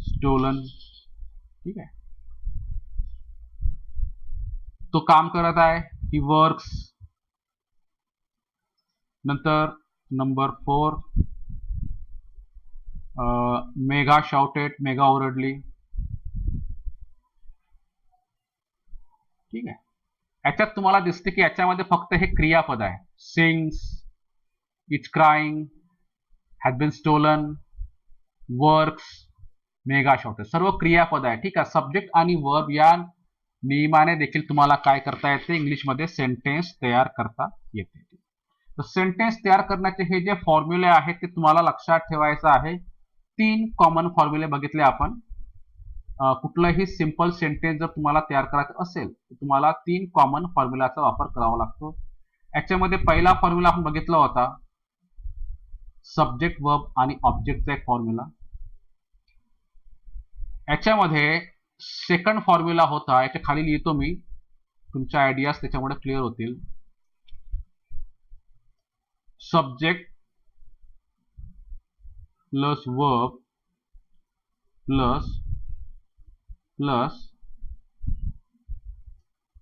स्टोलन. ठीक आहे. तो काम करत आहे. He works. नंतर नंबर 4 मेघा शाउटेड. मेघा ओरडली. ठीक आहे. याच्यात तुम्हाला दिसते की याच्यामध्ये फक्त हे क्रियापद आहे. Sings, it's crying, has been stolen, works, mega shortage सर्व क्रियापद आहे. ठीक आहे. सब्जेक्ट आणि वर्ब या नियमाने देखील तुम्हाला काय करता येते, इंग्लिशमध्ये सेंटेन्स तयार करता येते. तर सेंटेन्स तयार करण्याचे हे जे फॉर्म्युले आहेत ते तुम्हाला लक्षात ठेवायचं आहे. 3 कॉमन फॉर्म्युले बघितले आपण. कुठलंही सिंपल सेंटेन्स जर तुम्हाला तयार करायचं असेल तर तुम्हाला 3 कॉमन फॉर्म्युलाचा वापर करावा लागतो. याच्यामध्ये पहिला फॉर्म्युला आपण बघितला होता सब्जेक्ट वर्ब आणि ऑब्जेक्टचा एक फॉर्म्युला. याच्यामध्ये सेकंड फॉर्म्युला होता, याच्या खाली लिहितो मी, तुमच्या आयडियाज त्याच्यामुळे क्लिअर होतील. सब्जेक्ट प्लस वर्ब प्लस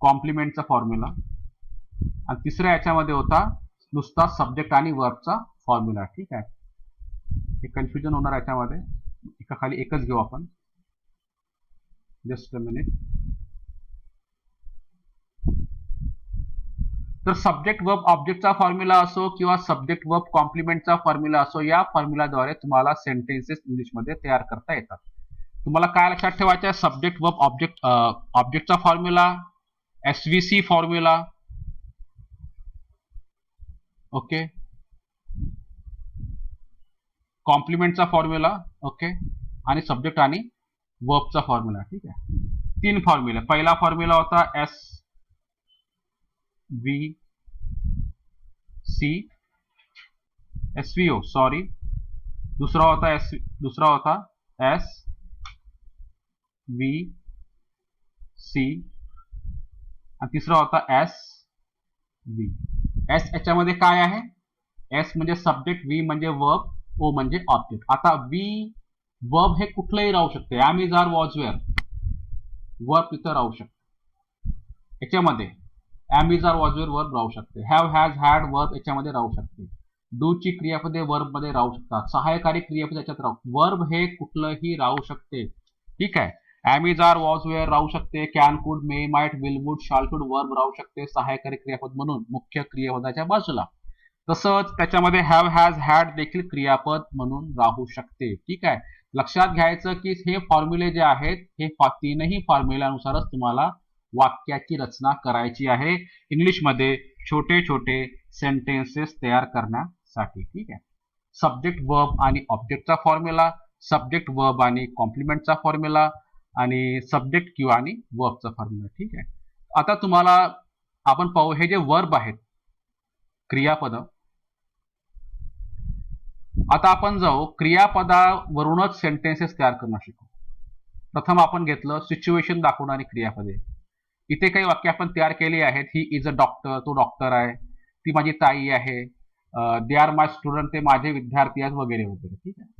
कॉम्प्लिमेंटचा फॉर्म्युला. आणि तिसऱ्या याच्यामध्ये होता नुसता सब्जेक्ट आणि वर्बचा फॉर्म्युला. ठीक आहे. हे कन्फ्युजन होणार याच्यामध्ये. एका खाली एकच घेऊ आपण. Just a minute. तर सब्जेक्ट वर्ब ऑब्जेक्टचा फॉर्म्युला असो किंवा सब्जेक्ट वर्ब कॉम्प्लिमेंटचा फॉर्म्युला असो, या फॉर्म्युलाद्वारे तुम्हाला सेंटेन्सेस इंग्लिशमध्ये तयार करता येतात. तुम्हाला काय लक्षात ठेवायचं आहे, सब्जेक्ट वर्ब ऑब्जेक्टचा फॉर्म्युला, एसव्हीसी फॉर्म्युला. ओके. कॉम्प्लिमेंटचा फॉर्म्युला. ओके. आणि सब्जेक्ट आणि वर्बचा फॉर्म्युला. ठीक आहे. 3 फॉर्म्युले. पहिला फॉर्म्युला होता एसव्हीओ सॉरी. दूसरा होता एस वी सी आणि तिसरा होता एस वी. एस याच्यामध्ये काय आहे, एस म्हणजे सब्जेक्ट, व्ही म्हणजे वर्ब, ओ म्हणजे ऑब्जेक्ट. आता वी वर्ब हे कुठलंही राहू शकते. Am is are was were verb तिथं राहू शकते. याच्यामध्ये am is are was were verb राहू शकते. हॅव हॅज हॅड वर्ब याच्यामध्ये राहू शकते. डू ची क्रियापदे वर्ब मध्ये राहू शकतात. सहाय्यकारी क्रियापद याच्यात राहू. वर्ब हे कुठलंही राहू शकते. ठीक आहे. Am is are was were राहू शकते. Can could may might will would shall should verb राहू शकते सहाय्यकारी क्रियापद म्हणून मुख्य क्रियापदाच्या बाजूला. तसंच त्याच्यामध्ये हॅव हॅज हॅड देखील क्रियापद म्हणून राहू शकते. ठीक आहे. लक्षात घ्यायचं की हे फॉर्म्युले जे आहेत हे 3ही फॉर्म्युल्यानुसारच तुम्हाला वाक्याची रचना करायची आहे इंग्लिशमध्ये छोटे छोटे सेंटेन्सेस तयार करण्यासाठी. ठीक आहे. सब्जेक्ट वर्ब आणि ऑब्जेक्टचा फॉर्म्युला, सब्जेक्ट वर्ब आणि कॉम्प्लिमेंटचा फॉर्म्युला आणि सब्जेक्ट किंवा आणि वर्बचा फॉर्म्युला. ठीक आहे. आता तुम्हाला आपण पाहू हे जे वर्ब आहेत क्रियापद. आता आपण जाऊ क्रियापदावरूनच सेंटेन्सेस तयार करणं शिकू. प्रथम आपण घेतलं सिच्युएशन दाखवणारी क्रियापदे. इथे काही वाक्य आपण तयार केली आहेत. ही इज अ डॉक्टर, तो डॉक्टर आहे. ती माझी ताई आहे. दे आर माय स्टुडंट, ते माझे विद्यार्थी आहेत वगैरे वगैरे. ठीक आहे.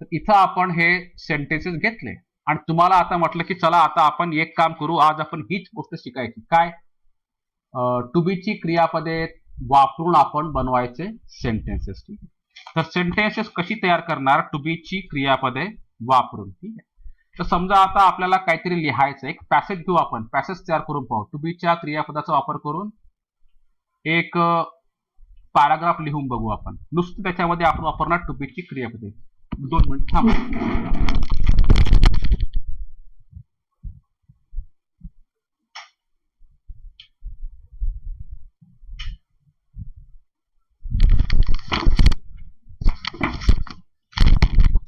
तर इथं आपण हे सेंटेन्सेस घेतले आणि तुम्हाला आता म्हटलं की चला आता आपण एक काम करू, आज आपण हीच गोष्ट शिकायची. काय, टू बीची क्रियापदे वापरून आपण बनवायचे सेंटेन्सेस. ठीक आहे. तर सेंटेन्सेस कशी तयार करणार, टू बीची क्रियापदे वापरून. ठीक आहे. तर समजा आता आपल्याला काहीतरी लिहायचं, एक पॅसेज घेऊ आपण, पॅसेज तयार करून पाहू. टू बीच्या क्रियापदाचा वापर करून एक पॅराग्राफ लिहून बघू आपण. नुसतं त्याच्यामध्ये आपण वापरणार टू बीची क्रियापदे. 2 मिनिट थांबा.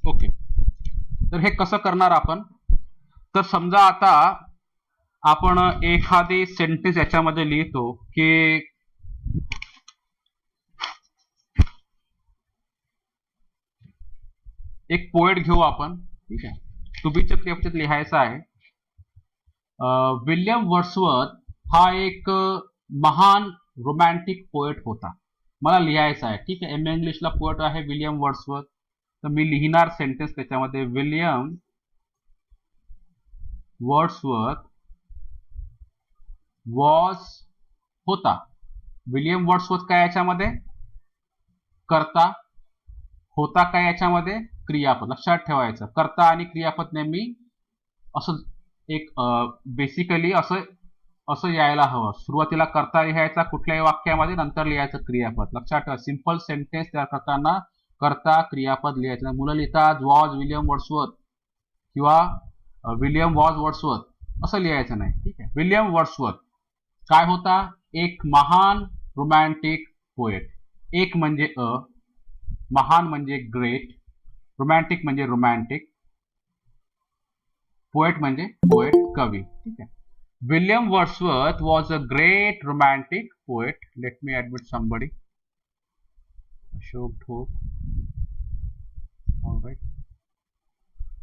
ओके. तर हे कसं करणार आपण, तर समजा आता आपण एखादी सेंटेन्स याच्यामध्ये लिहितो की एक पोएट घेऊ आपण, ठीक आहे. टू बीच्या क्रियापदात लिहायचं आहे. विल्यम वर्ड्सवर्थ हा एक महान रोमॅन्टिक पोएट होता. मला लिहायचं आहे, ठीक आहे. एम ए इंग्लिशला पोएट आहे विल्यम वर्ड्सवर्थ. तर मी लिहिणार सेंटेन्स त्याच्यामध्ये, विल्यम वर्ड्सवर्थ वॉज होता. विल्यम वर्ड्सवर्थ काय याच्यामध्ये कर्ता, होता काय याच्यामध्ये क्रियापद. लक्षात ठेवायचं, कर्ता आणि क्रियापद नेहमी असं एक बेसिकली असं यायला हवं. सुरुवातीला कर्ता लिहायचा कुठल्याही वाक्यामध्ये, नंतर लिहायचं क्रियापद. लक्षात ठेवा, सिंपल सेंटेन्स तयार करताना कर्ता क्रियापद लिहायचं. मुलं लिहितात वॉज विल्यम वर्ड्सवर्थ किंवा विल्यम वॉज वर्ड्सवर्थ असं लिहायचं नाही, ठीक आहे. विल्यम वर्ड्सवर्थ काय होता, एक महान रोमॅन्टिक पोएट. एक म्हणजे महान म्हणजे ग्रेट, रोमॅन्टिक म्हणजे रोमॅन्टिक, पोएट म्हणजे पोएट कवी, ठीक आहे. William Wordsworth was a great romantic poet. Let me admit somebody. Ashok ठोक. Alright.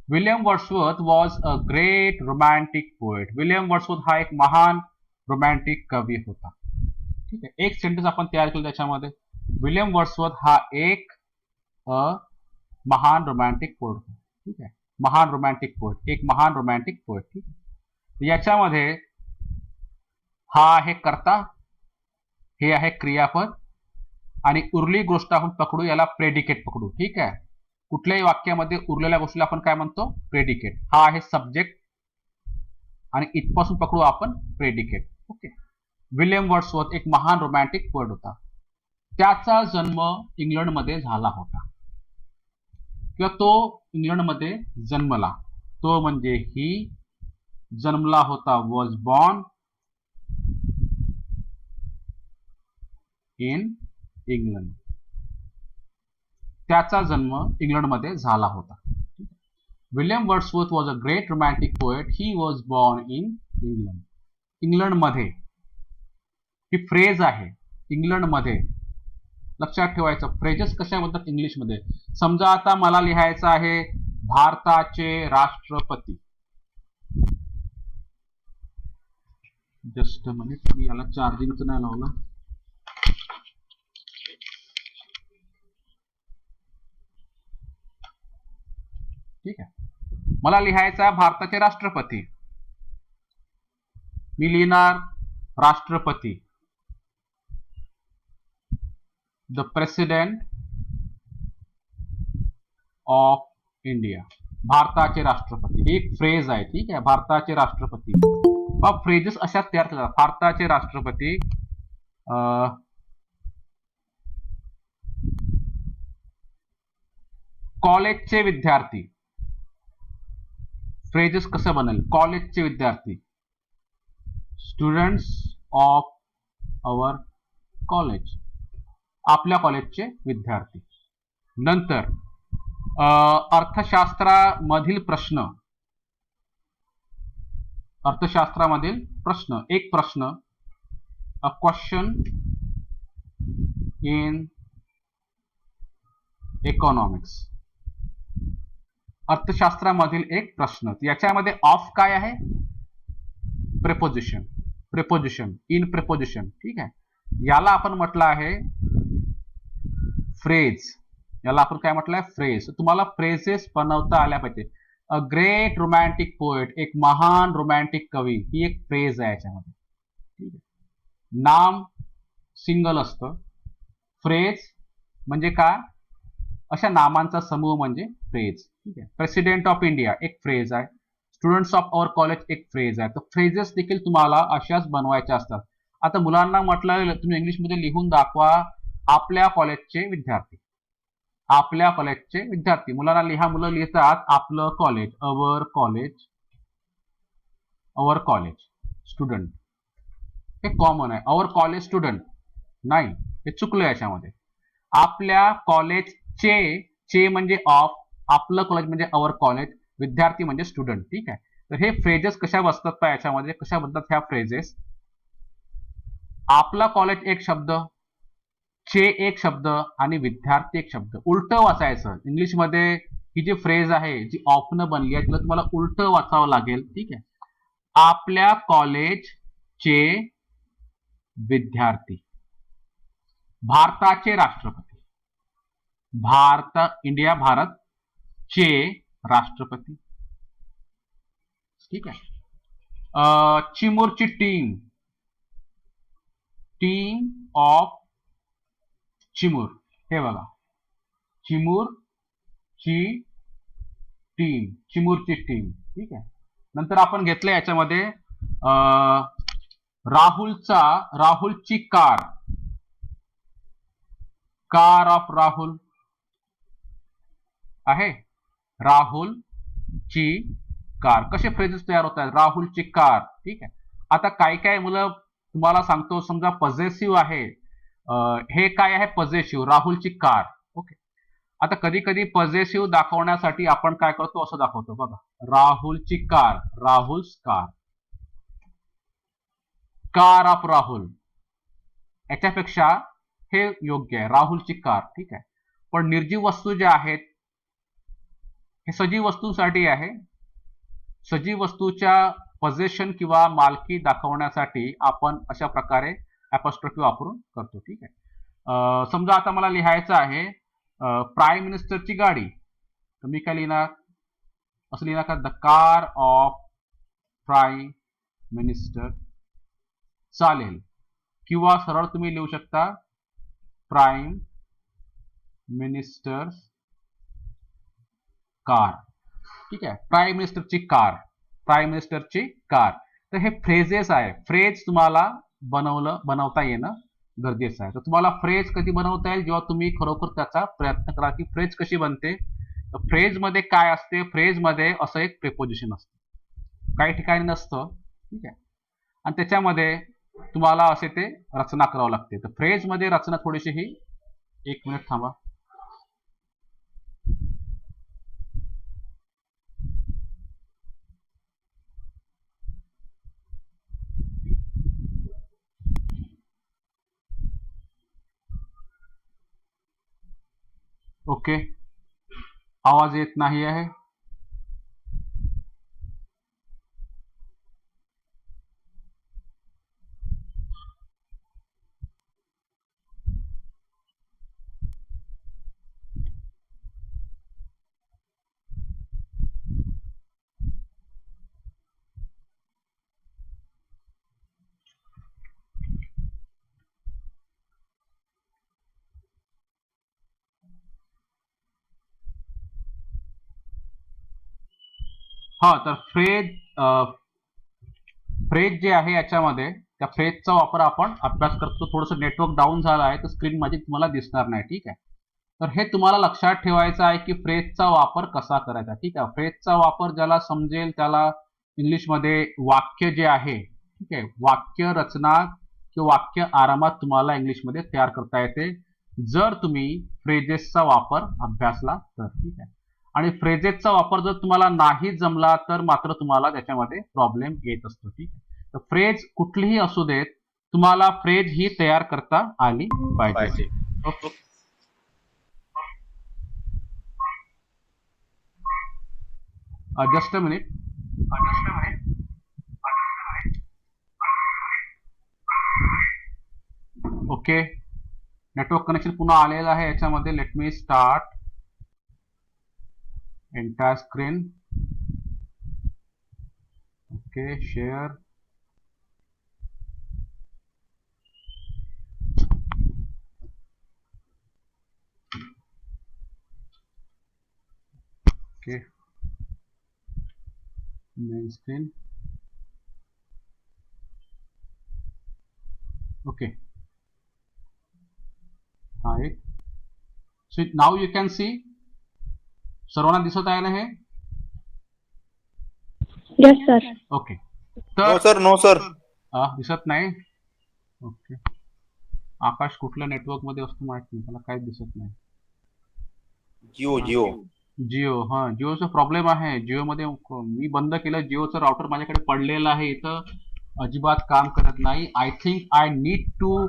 William Wordsworth was a great romantic poet. William Wordsworth हा एक महान रोमॅन्टिक कवी होता, ठीक आहे. एक सेंटेन्स आपण तयार केलं त्याच्यामध्ये, विल्यम वर्ड्सवर्थ हा एक महान रोमॅन्टिक पोएट होता, ठीक आहे. महान रोमॅन्टिक पोएट, एक महान रोमॅन्टिक पोएट, ठीक आहे. याच्यामध्ये हा आहे कर्ता, हे आहे क्रियापद आणि उरली गोष्ट आपण पकडू, याला प्रेडिकेट पकडू, ठीक आहे. कुठल्याही वाक्यामध्ये उरलेल्या गोष्टीला आपण काय म्हणतो, प्रेडिकेट. हा आहे सब्जेक्ट आणि इथपासून पकडू आपण प्रेडिकेट, ओके. विल्यम वर्ड्सवर्थ एक महान रोमॅन्टिक पोएट होता. त्याचा जन्म इंग्लंडमध्ये झाला होता किंवा तो इंग्लंडमध्ये जन्मला. तो म्हणजे ही जन्मला होता, वॉज बॉर्न इन इंग्लंड. त्याचा जन्म इंग्लंडमध्ये झाला होता. William Wordsworth was a great romantic poet. He was born in England. इंग्लंडमध्ये ही फ्रेज आहे, इंग्लंडमध्ये. लक्षात ठेवायचं, फ्रेजेस कशा म्हणतात इंग्लिशमध्ये. समजा आता मला लिहायचं आहे भारताचे राष्ट्रपती. जस्ट मिनिट, मी याला चार्जिंगचं नाही लावलं. ठीक आहे, मला लिहायचा भारताचे राष्ट्रपती. मी लिहिणार राष्ट्रपती, द प्रेसिडेंट ऑफ इंडिया. भारताचे राष्ट्रपती ही एक फ्रेज आहे, ठीक आहे. भारताचे राष्ट्रपती. फ्रेजेस अशा तयार केल्या. भारताचे राष्ट्रपती, कॉलेजचे विद्यार्थी. फ्रेजेस कसं बनेल, कॉलेजचे विद्यार्थी, स्टुडंट्स ऑफ अवर कॉलेज, आपल्या कॉलेजचे विद्यार्थी. नंतर अर्थशास्त्रामधील प्रश्न, अर्थशास्त्रामधील प्रश्न, एक प्रश्न, अ क्वेश्चन इन इकॉनॉमिक्स. अर्थशास्त्रामधील एक प्रश्न. याच्यामध्ये ऑफ काय आहे, प्रेपोजिशन, प्रेपोजिशन, इन प्रेपोजिशन, ठीक आहे. याला आपण म्हटलं आहे फ्रेज. याला आपण काय म्हटलंय, फ्रेज. तुम्हाला फ्रेजेस बनवता आल्या पाहिजे. अ ग्रेट रोमॅन्टिक पोएट, एक महान रोमॅन्टिक कवी, ही एक फ्रेज आहे याच्यामध्ये, ठीक आहे. नाम सिंगल असतं, फ्रेज म्हणजे काय, अशा नामांचा समूह म्हणजे फ्रेज, ठीक आहे. प्रेसिडेंट ऑफ इंडिया एक फ्रेज आहे, स्टुडंट्स ऑफ अवर कॉलेज एक फ्रेज आहे. तर फ्रेजेस देखील तुम्हाला अशाच बनवायच्या असतात. आता मुलांना म्हटलं तुम्ही इंग्लिशमध्ये लिहून दाखवा, आपल्या कॉलेजचे विद्यार्थी, आपल्या कॉलेजचे विद्यार्थी. मुलांना लिहा, मुलं लिहितात आपलं college, our college, our college student. हे कॉमन आहे, अवर कॉलेज स्टुडंट नाही, हे चुकलं याच्यामध्ये. आपल्या कॉलेजचे, चे म्हणजे ऑफ, आपलं कॉलेज म्हणजे अवर कॉलेज, विद्यार्थी म्हणजे स्टुडंट, ठीक आहे. तर हे फ्रेजेस कशा बसतात पहा याच्यामध्ये, कशा बनतात ह्या फ्रेजेस. आपला कॉलेज एक शब्द, चे एक शब्द आणि विद्यार्थी एक शब्द. उलट वाचायचं इंग्लिशमध्ये. ही जी फ्रेज आहे जी ऑफनं बनली आहे तिला तुम्हाला उलट वाचावं लागेल. ठीक आहे. आपल्या कॉलेजचे विद्यार्थी, भारताचे राष्ट्रपती, इंडिया भारत चे राष्ट्रपती. ठीक आहे. चिमूरची टीम ऑफ चिमूर, हे बघा चिमूरची चिमूरची टीम. ठीक आहे. नंतर आपण घेतलं याच्यामध्ये राहुलची कार ऑफ राहुल आहे. राहुलची कार. कसे फ्रेजेस तयार होतात? राहुलची कार. ठीक आहे. आता काय मुलं तुम्हाला सांगतो, समजा पॉझेसिव्ह आहे, हे काय आहे? पॉझेसिव्ह, राहुलची कार. ओके. आता कधी पॉझेसिव्ह दाखवण्यासाठी आपण काय करतो, असं दाखवतो बघा, राहुलची राहुल्स कार ऑफ राहुल. याच्यापेक्षा हे योग्य आहे, राहुलची कार. ठीक आहे. पण निर्जीव वस्तू ज्या आहेत हे सजीव वस्तूंसाठी आहे. सजीव वस्तूच्या पोझेशन किंवा मालकी दाखवण्यासाठी आपण अशा प्रकारे अपॉस्ट्रोफी वापरून करतो. ठीक आहे. समजा आता मला लिहायचं आहे प्राईम मिनिस्टरची गाडी, तर मी काय लिहिणार? असं लिहिणार का? The car of prime minister चालेल. किंवा सरळ तुम्ही लिहू शकता प्राईम मिनिस्टर्स कार. ठीक आहे. प्राईम मिनिस्टरची कार. तर हे फ्रेजेस आहे. फ्रेज तुम्हाला बनवता येणं गरजेचं आहे. तर तुम्हाला फ्रेज कधी बनवता येईल? जेव्हा तुम्ही खरोखर त्याचा प्रयत्न करा की फ्रेज कशी बनते. तर फ्रेज मध्ये काय असते? फ्रेज मध्ये असं एक प्रिपोजिशन असतं, काही ठिकाणी नसतं. ठीक आहे. आणि त्याच्यामध्ये तुम्हाला असे ते रचना करावं लागते. तर फ्रेज मध्ये रचना थोडीशी ही, एक मिनिट थांबा. ओके. आवाज येत नाही आहे. हा, तर फ्रेज जे आहे याच्यामध्ये त्या फ्रेजचा वापर आपण अभ्यास करतो. थोडंसं नेटवर्क डाऊन झालं आहे तर स्क्रीन माझी तुम्हाला दिसणार नाही. ठीक आहे. तर हे तुम्हाला लक्षात ठेवायचं आहे की फ्रेजचा वापर कसा करायचा. ठीक आहे. फ्रेजचा वापर ज्याला समजेल त्याला इंग्लिशमध्ये वाक्य जे आहे, ठीक आहे, वाक्य रचना किंवा वाक्य आरामात तुम्हाला इंग्लिशमध्ये तयार करता येते जर तुम्ही फ्रेजेसचा वापर अभ्यासला तर. ठीक आहे. आणि फ्रेजेसचा वापर जर तुम्हाला नाही जमला तर मात्र तुम्हाला त्याच्यामध्ये प्रॉब्लेम येत असतो. ठीक आहे. तर फ्रेज कुठलीही असू देत, तुम्हाला फ्रेज ही तयार करता आली पाहिजे. Okay. Just a minute. Okay. Network connection पुन्हा आलेलं आहे याच्यामध्ये. Let me start entire screen. Okay, share. Okay, main screen. Okay. Hi. So now you can see. सर्वांना दिसत आहे ना हे? Yes sir. Okay. No sir. दिसत नाही. ओके. आकाश कुठल्या नेटवर्क मध्ये असतो माहित नाही, त्याला काहीच दिसत नाही. जिओ. हा, जिओचा प्रॉब्लेम आहे. जिओ मध्ये मी बंद केलं. जिओचं राउटर माझ्याकडे पडलेलं आहे इथं, अजिबात काम करत नाही. I think I need to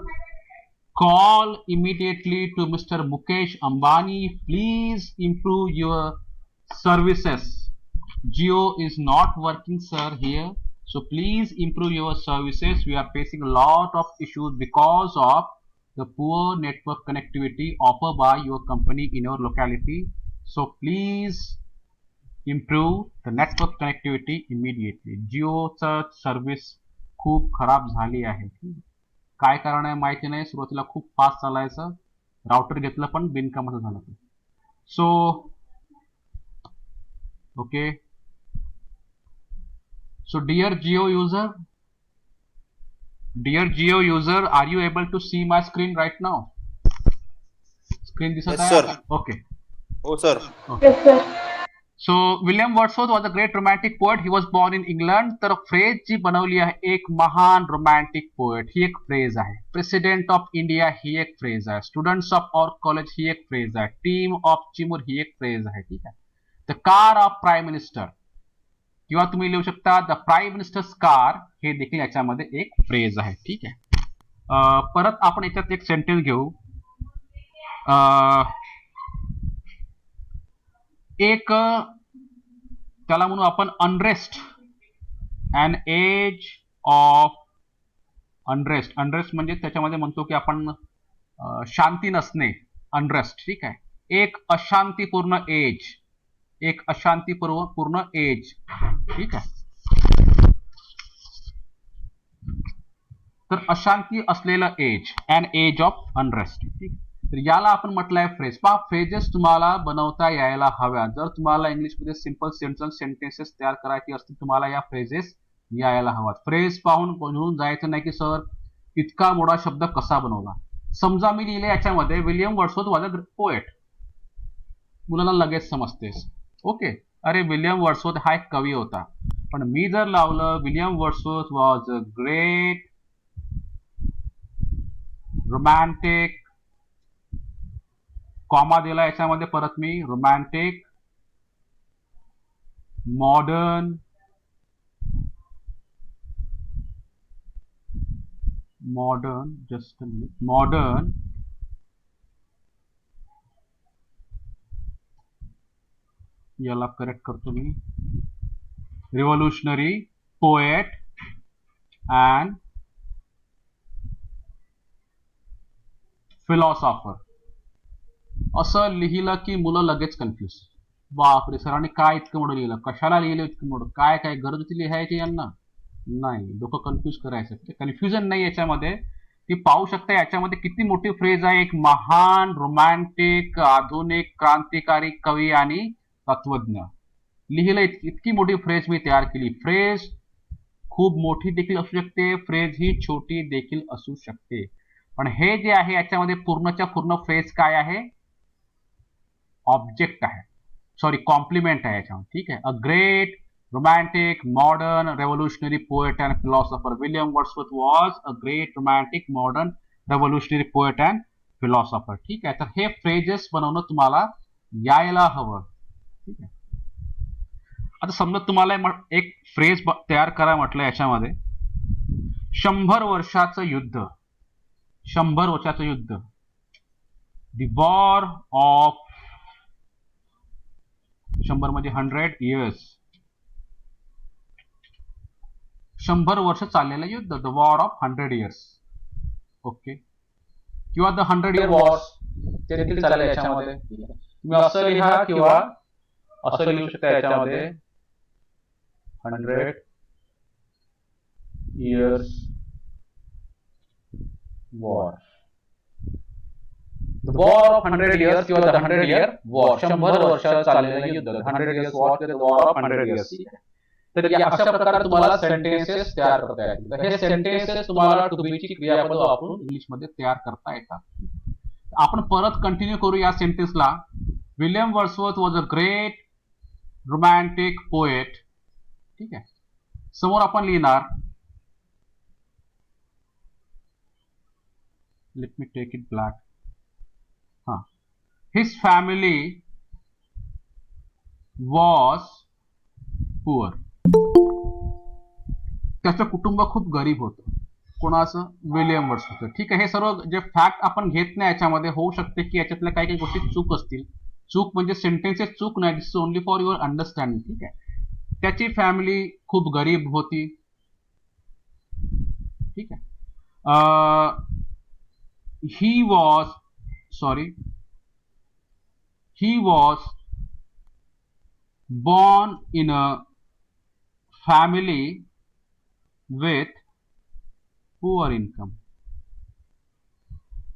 call immediately to Mr. Mukesh Ambani. Please improve your services. Geo is not working, sir, here. So please improve your services. We are facing a lot of issues because of the poor network connectivity offered by your company in your locality. So please improve the network connectivity immediately. जिओचा service खूप खराब झाली आहे. काय कारण आहे माहिती नाही. सुरुवातीला खूप फास्ट चालायचं, राउटर घेतलं पण बिनकामाचं झालं. So okay. So dear Geo user, are you able to see my screen right now? Screen दिसत आहे? Yes, sir. Okay. Oh, sir. Okay. Yes, sir. So William Wordsworth was a great romantic poet. He was born in England. तर phrase जी बनवली आहे एक महान romantic poet, ही एक phrase आहे. President of India ही एक फ्रेज आहे. स्टुडंट्स ऑफ आवर कॉलेज ही एक फ्रेज आहे. टीम ऑफ चिमूर ही एक फ्रेज आहे. ठीक आहे. The car of prime minister, किंवा तुम्ही लिहू शकता द प्राईम मिनिस्टर्स कार, हे देखील याच्यामध्ये एक फ्रेज आहे. ठीक आहे. परत आपण याच्यात एक सेंटेन्स घेऊ. एक त्याला म्हणू आपण unrest, an age of unrest. Unrest म्हणजे त्याच्यामध्ये म्हणतो की आपण शांती नसणे, अनरेस्ट. ठीक आहे. एक अशांतीपूर्ण एज, एक अशांतीपूर्ण एज. ठीक आहे. तर अशांती असलेलं age, an age of unrest. ठीक आहे. तर याला आपण म्हटलंय फ्रेज. पहा, फ्रेजेस तुम्हाला बनवता यायला हव्या. जर तुम्हाला इंग्लिशमध्ये सिंपल सेंटेन्सेस तयार करायची असतील, तुम्हाला या फ्रेजेस यायला हव्यात. फ्रेज पाहून गोंधळून जायचं नाही की सर इतका मोठा शब्द कसा बनवला. समजा मी लिहिले याच्यामध्ये William Wordsworth was a poet, मुलांना लगेच समजतेस. ओके, अरे विलियम वर्ड्सवर्थ हा एक कवी होता. पण मी जर लावलं William Wordsworth was a great romantic, comma दिला याच्यामध्ये परत मी, रोमॅन्टिक मॉडर्न मॉडर्न याला करेक्ट करतो मी, रिव्होल्युशनरी पोएट अँड फिलॉसॉफर, असं लिहिलं की मुलं लगेच कन्फ्युज. बापरे सरांनी काय इतकं मोठं लिहिलं, कशाला लिहिलं इतकं मोठं, काय काय गरज होती लिहायची यांना? नाही, डोकं कन्फ्युज करायचं. कन्फ्युजन नाही याच्यामध्ये. ती पाहू शकता याच्यामध्ये किती मोठी फ्रेज आहे. एक महान रोमॅन्टिक आधुनिक क्रांतिकारी कवी आणि तत्वज्ञ लिहिलं. इतकी मोठी फ्रेज मी तयार केली. फ्रेज खूप मोठी देखील असू शकते, फ्रेज ही छोटी देखील असू शकते. पण हे जे आहे याच्यामध्ये पूर्णच्या पूर्ण फ्रेज काय आहे? ऑब्जेक्ट आहे, सॉरी कॉम्प्लिमेंट आहे याच्यामध्ये. ठीक आहे. A great romantic modern revolutionary poet and philosopher. William Wordsworth was a great romantic modern revolutionary poet and philosopher. ठीक आहे. तर हे फ्रेजेस बनवणं तुम्हाला यायला हवं. ठीक आहे. आता समजा तुम्हाला एक फ्रेज तयार करा म्हटलं याच्यामध्ये, 100 वर्षाचं युद्ध, 100 वर्षाचं युद्ध, द वॉर ऑफ 100 म्हणजे 100 इयर्स, 100 वर्ष चाललेलं युद्ध, the war of 100 years. Okay. किंवा द 100 इयर वॉर्स, ते देखील चालेल याच्यामध्ये. तुम्ही असं लिहा किंवा असं लिहू शकता याच्यामध्ये, 100 years war, the war of 100 years किंवा द 100 इयर वॉर, 100 वर्ष चाललेलं युद्ध, द 100 इयर्स वॉर किंवा द वॉर ऑफ 100 इयर्स. तर अशा प्रकारे तुम्हाला सेंटेन्सेस तयार करता येतील. तर हे सेंटेन्सेस तुम्हाला टू बीची क्रियापद वापरून इंग्लिशमध्ये तयार करता येतात. आपण परत कंटिन्यू करू या सेंटेन्सला. William Wordsworth was a great romantic poet. ठीक आहे. समोर आपण लिहिणार, let me take it black. हा, हिज फॅमिली वॉज पुअर. त्याचं कुटुंब खूप गरीब होतं. कोणाचं? William Wordsworth. ठीक आहे. हे सर्व जे फॅक्ट आपण घेत नाही याच्यामध्ये, होऊ शकते की याच्यातल्या काही काही गोष्टी चूक असतील. चूक म्हणजे सेंटेन्सेस चूक नाही, this is only for your understanding. ठीक आहे. त्याची फॅमिली खूप गरीब होती. ठीक आहे. he was he was born in a family with poor income.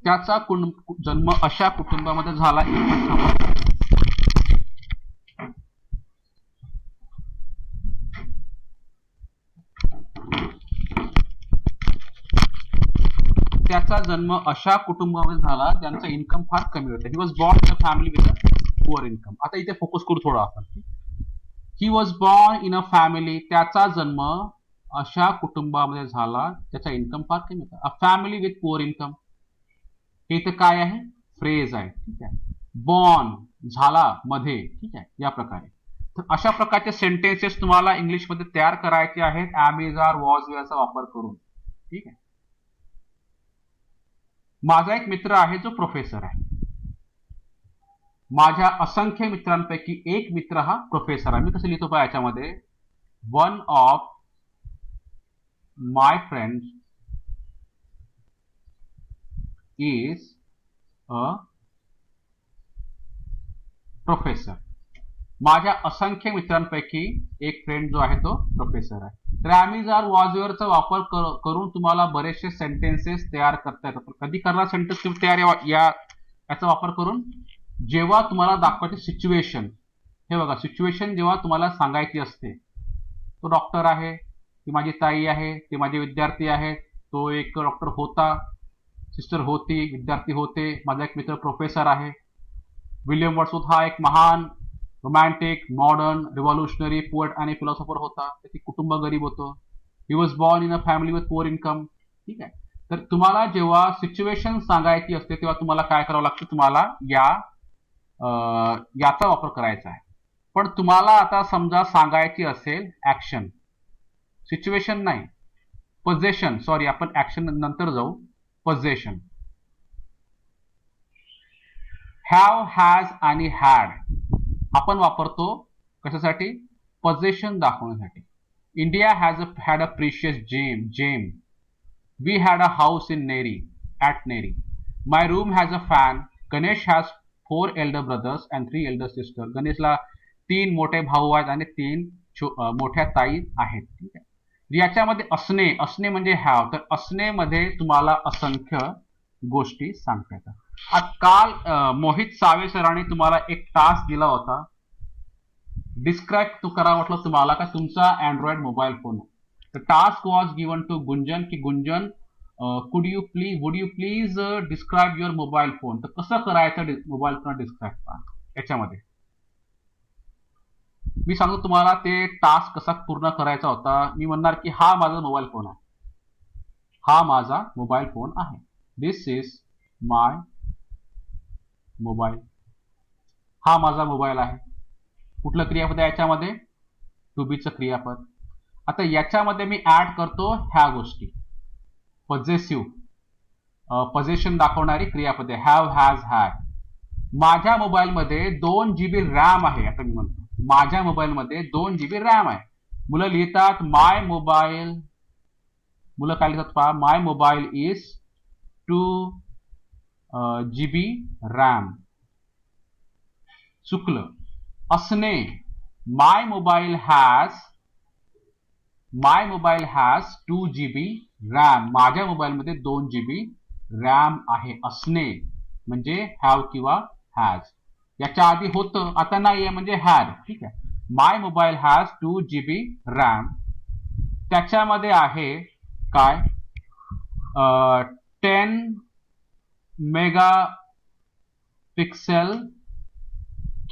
त्याचा जन्म अशा कुटुंबामध्ये झाला. त्याचा जन्म अशा कुटुंबामध्ये झाला ज्यांचं इन्कम फार कमी होतं. ही was born in a family with a poor income. आता इथे फोकस करू थोडा आपण. ही was born in a family, त्याचा जन्म अशा कुटुंबामध्ये झाला त्याचा इन्कम फार कमी होता. अ फॅमिली विथ पुअर इन्कम, हे इथे काय आहे, फ्रेज आहे. ठीक आहे. बॉर्न झाला मध्ये. ठीक आहे, या प्रकारे. तर अशा प्रकारचे सेंटेन्सेस तुम्हाला इंग्लिशमध्ये तयार करायचे आहेत ऍम इज आर वॉज याचा वापर करून. ठीक आहे. माझा एक मित्र आहे जो प्रोफेसर आहे. माझ्या असंख्य मित्रांपैकी एक मित्र हा प्रोफेसर आहे. मी कसं लिहितो पहा याच्यामध्ये, one of my friends is a professor. माझ्या असंख्य मित्रांपैकी एक फ्रेंड जो आहे तो प्रोफेसर आहे. तर ऍम इज आर वॉज युअरचा वापर करून तुम्हाला बरेचसे सेंटेन्सेस तयार करता येतात. कधी करणार सेंटेन्स तयार याचा वापर करून, जेव्हा तुम्हाला दाखवायची सिच्युएशन. हे बघा, सिच्युएशन जेव्हा तुम्हाला सांगायची असते. तो डॉक्टर आहे, ती माझी ताई आहे, ते माझे विद्यार्थी आहेत. तो एक डॉक्टर होता, सिस्टर होती, विद्यार्थी होते. माझा एक मित्र प्रोफेसर आहे. विलियम वर्ड्सवर्थ हा एक महान रोमॅन्टिक, मॉडर्न, रिव्हॉल्युशनरी पोएट आणि फिलॉसॉफर होता. त्याचे कुटुंब गरीब होतं. ही was born in a family with poor income. ठीक आहे. तर तुम्हाला जेव्हा सिच्युएशन सांगायची असते तेव्हा तुम्हाला काय करावं लागतं, तुम्हाला याचा वापर करायचा आहे. पण तुम्हाला आता समजा सांगायची असेल ऍक्शन, सिच्युएशन नाही, पोझेशन. सॉरी, आपण ऍक्शन नंतर जाऊ. पोझेशन. हॅव, हॅज आणि हॅड आपण वापरतो कशासाठी, पोझेशन दाखवण्यासाठी. India had a precious gem. We had a house in Neri, at Neri. My room has a fan. Ganesh has 4 elder brothers and 3 elder sister. गणेशला 3 मोठे भाऊ आहेत आणि 3 मोठ्या ताई आहेत. ठीक आहे. याच्यामध्ये असणे म्हणजे हॅव. तर असणेमध्ये तुम्हाला असंख्य गोष्टी सांगता येतात. काल मोहित सावे सरांनी तुम्हाला एक टास्क दिला होता, डिस्क्राईब करा म्हटलं तुम्हाला का तुमचा अँड्रॉइड मोबाईल फोन. तर task was given to Gunjan की Gunjan would you please describe your mobile phone. तर कसं करायचं मोबाईल फोन डिस्क्राईब याच्यामध्ये मी सांगतो तुम्हाला. ते टास्क कसा पूर्ण करायचा होता, मी म्हणणार की हा माझा मोबाईल फोन आहे, हा माझा मोबाईल फोन आहे. This is my mobile. हा माझा मोबाईल आहे. कुठलं क्रियापद आहे याच्यामध्ये, टू बीचं क्रियापद. आता याच्यामध्ये मी ऍड करतो ह्या गोष्टी, पॉझेसिव्ह, पोझेशन दाखवणारी क्रियापदे, हॅव, हॅज, हॅड. माझ्या मोबाईलमध्ये 2 GB रॅम आहे. आता मी म्हणतो माझ्या मोबाईलमध्ये 2 GB रॅम आहे. मुलं लिहितात माय मोबाईल, मुलं काय लिहितात पहा, माय मोबाईल इज 2 GB रॅम. चुकलं. असणे, माय मोबाईल हॅज 2 GB रॅम. माझ्या मोबाईलमध्ये 2 GB रॅम आहे. असणे म्हणजे हॅव किंवा हॅज. याच्या आधी होतं, आता नाही आहे म्हणजे हॅड. ठीक आहे. माय मोबाईल हॅज 2 GB रॅम. त्याच्यामध्ये आहे काय, 10 मेगापिक्सेल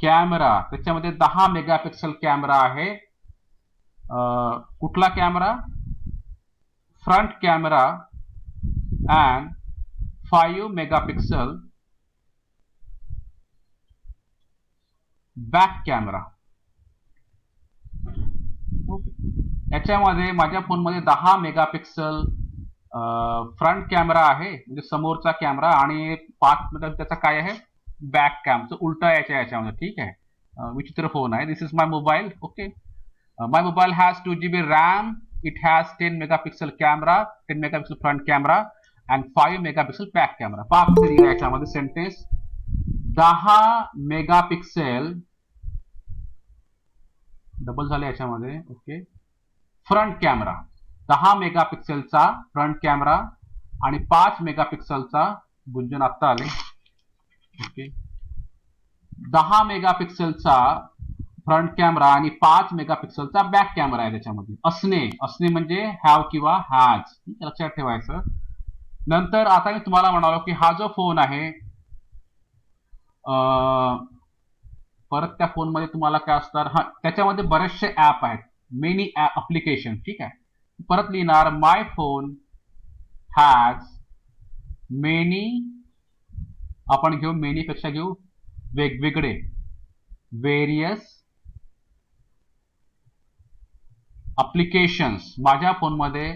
कॅमेरा. त्याच्यामध्ये 10 मेगापिक्सेल कॅमेरा आहे. कुठला camera, front camera and 5 megapixel back camera. याच्यामध्ये माझ्या फोनमध्ये 10 मेगापिक्सेल फ्रंट कॅमेरा आहे म्हणजे समोरचा कॅमेरा आणि 5 त्याचा काय आहे बॅक कॅमचं उलटा याच्यामध्ये, ठीक आहे. विचित्र फोन आहे. This is my mobile. Okay, my mobile has 2 GB RAM. It has 10 megapixel camera, 10 megapixel front camera and 5 megapixel back camera. पहा याच्यामध्ये सेंटेन्स 10 मेगापिक्सेल डबल झाले याच्यामध्ये. ओके, फ्रंट कॅमेरा 10 मेगापिक्सेलचा फ्रंट कॅमेरा आणि 5 मेगापिक्सेलचा गुंजन आत्ता आले. ओके, 10 मेगापिक्सेलचा फ्रंट कॅमेरा आणि 5 मेगापिक्सेलचा बॅक कॅमेरा आहे त्याच्यामध्ये. असणे म्हणजे हॅव किंवा हॅज, लक्षात ठेवायचं. नंतर आता मी तुम्हाला म्हणालो की हा जो फोन आहे, परत त्या फोनमध्ये तुम्हाला काय असणार, हा त्याच्यामध्ये बरेचसे ऍप आहेत, मेनी ऍप्लिकेशन. ठीक आहे, परत लिहिणार माय फोन हॅज मेनी, आपण घेऊ मेनी पेक्षा घेऊ वेगवेगळे, व्हेरियस अप्लिकेशन्स. माझ्या फोनमध्ये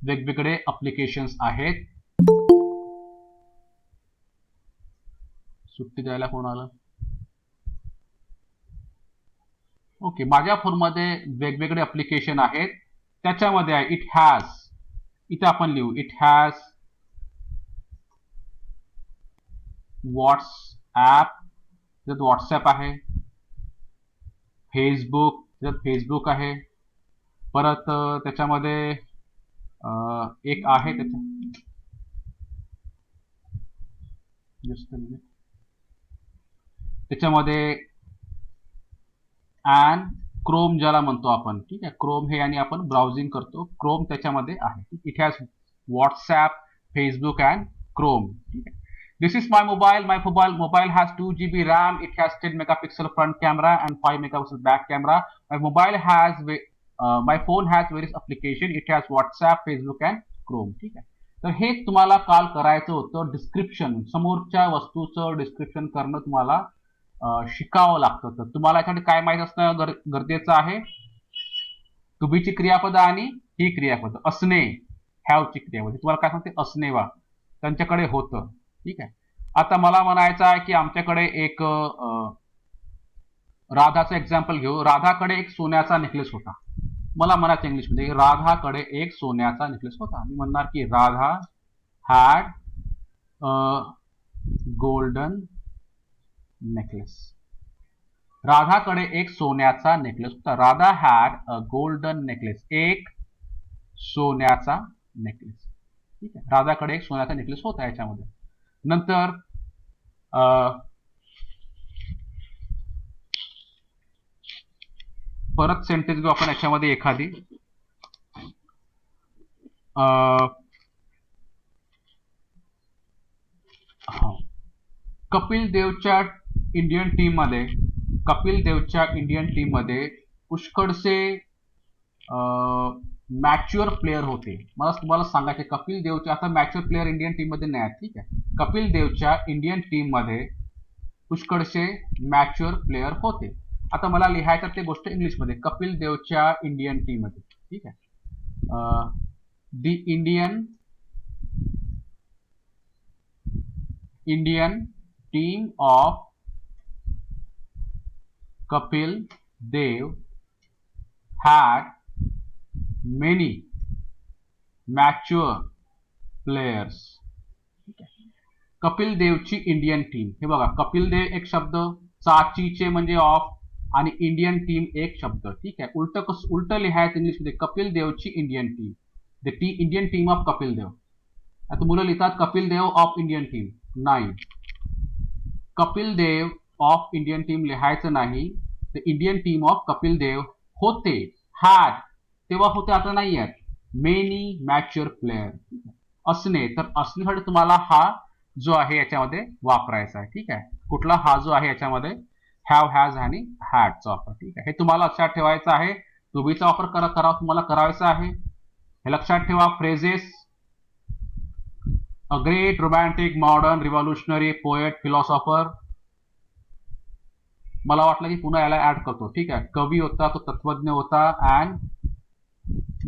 वेगवेगळे अप्लिकेशन्स आहेत. सुट्टी द्यायला कोण आलं? ओके, माझ्या फोनमध्ये वेगवेगळे अप्लिकेशन आहेत. त्याच्यामध्ये आहे इट हॅज, इथे आपण लिहू इट हॅज व्हॉट्सॲप, त्याच्यात व्हॉट्सॲप आहे. फेसबुक, त्याच्यात फेसबुक आहे. परत त्याच्यामध्ये एक आहे त्याच्यामध्ये अँड क्रोम ज्याला म्हणतो आपण, ठीक आहे, क्रोम हे आणि आपण ब्राउझिंग करतो, क्रोम त्याच्यामध्ये आहे. It has WhatsApp, Facebook and Chrome. ठीक आहे. This is my mobile. My mobile has 2 GB RAM. It has 10 megapixel front camera and 5 megapixel back camera. My phone has various application. It has WhatsApp, Facebook and Chrome. ठीक आहे. तर हे तुम्हाला काल करायचं होतं. डिस्क्रिप्शन, समोरच्या वस्तूचं डिस्क्रिप्शन करणं तुम्हाला शिकावं लागतं. तर तुम्हाला याच्यासाठी काय माहित असणं गरजेचं आहे? टू बीची क्रियापद आणि ही क्रियापद. असणे, हॅवची क्रियापद. तुम्हाला काय सांगते? असणे वा त्यांच्याकडे होतं. ठीक आहे. आता मला म्हणायचं आहे की आमच्याकडे एक राधाचं एक्झाम्पल घेऊ. राधाकडे एक सोन्याचा नेकलेस होता. मला म्हणायचं इंग्लिशमध्ये, राधाकडे एक सोन्याचा नेकलेस होता. मी म्हणणार की Radha had a golden necklace. राधाकडे एक सोन्याचा नेकलेस होता. Radha had a golden necklace, एक सोन्याचा नेकलेस. ठीक आहे, राधाकडे एक सोन्याचा नेकलेस होता याच्यामध्ये. नंतर परत सेंटेन्स घेऊ आपण याच्यामध्ये एखादी. कपिल देवच्या इंडियन टीम मध्ये पुष्कळसे मॅच्युअर प्लेयर होते. मला तुम्हाला सांगायचे कपिल देवच्या, आता मॅच्युअर प्लेयर इंडियन टीम मध्ये नाही आहेत. ठीक आहे, कपिल देवच्या इंडियन टीम मध्ये पुष्कळसे मॅच्युअर प्लेयर होते. आता मला लिहायचं ते गोष्ट इंग्लिशमध्ये. कपिल देवच्या इंडियन टीम मध्ये, ठीक आहे, the Indian team of Kapil Dev had many mature players. Kapil देवची इंडियन टीम. हे बघा, कपिल देव एक शब्द, चाचीचे म्हणजे ऑफ आणि इंडियन टीम एक शब्द. ठीक आहे, उलट लिहायचं इंग्लिशमध्ये. कपिल देवची Indian team, the Indian team of Kapil Dev. आता मुलं लिहितात Kapil Dev of Indian team. नाही, Kapil Dev of Indian team लिहायचं नाही. The Indian team of Kapil Dev होते, हॅड तेव्हा होते, आता नाही आहेत. Many mature player. असणे, तर असण्यासाठी तुम्हाला हा जो आहे याच्यामध्ये वापरायचा आहे. ठीक आहे, कुठला हा जो आहे याच्यामध्ये हॅव, हॅज आणि हॅडचा वापर. ठीक आहे, हे तुम्हाला लक्षात ठेवायचं आहे. टू बीचा वापर तुम्हाला करायचा आहे, हे लक्षात ठेवा. फ्रेजेस, अ great romantic modern revolutionary poet philosopher. मला वाटलं की पुन्हा याला ऍड करतो. ठीक आहे, कवी होता, तो तत्वज्ञ होता अँड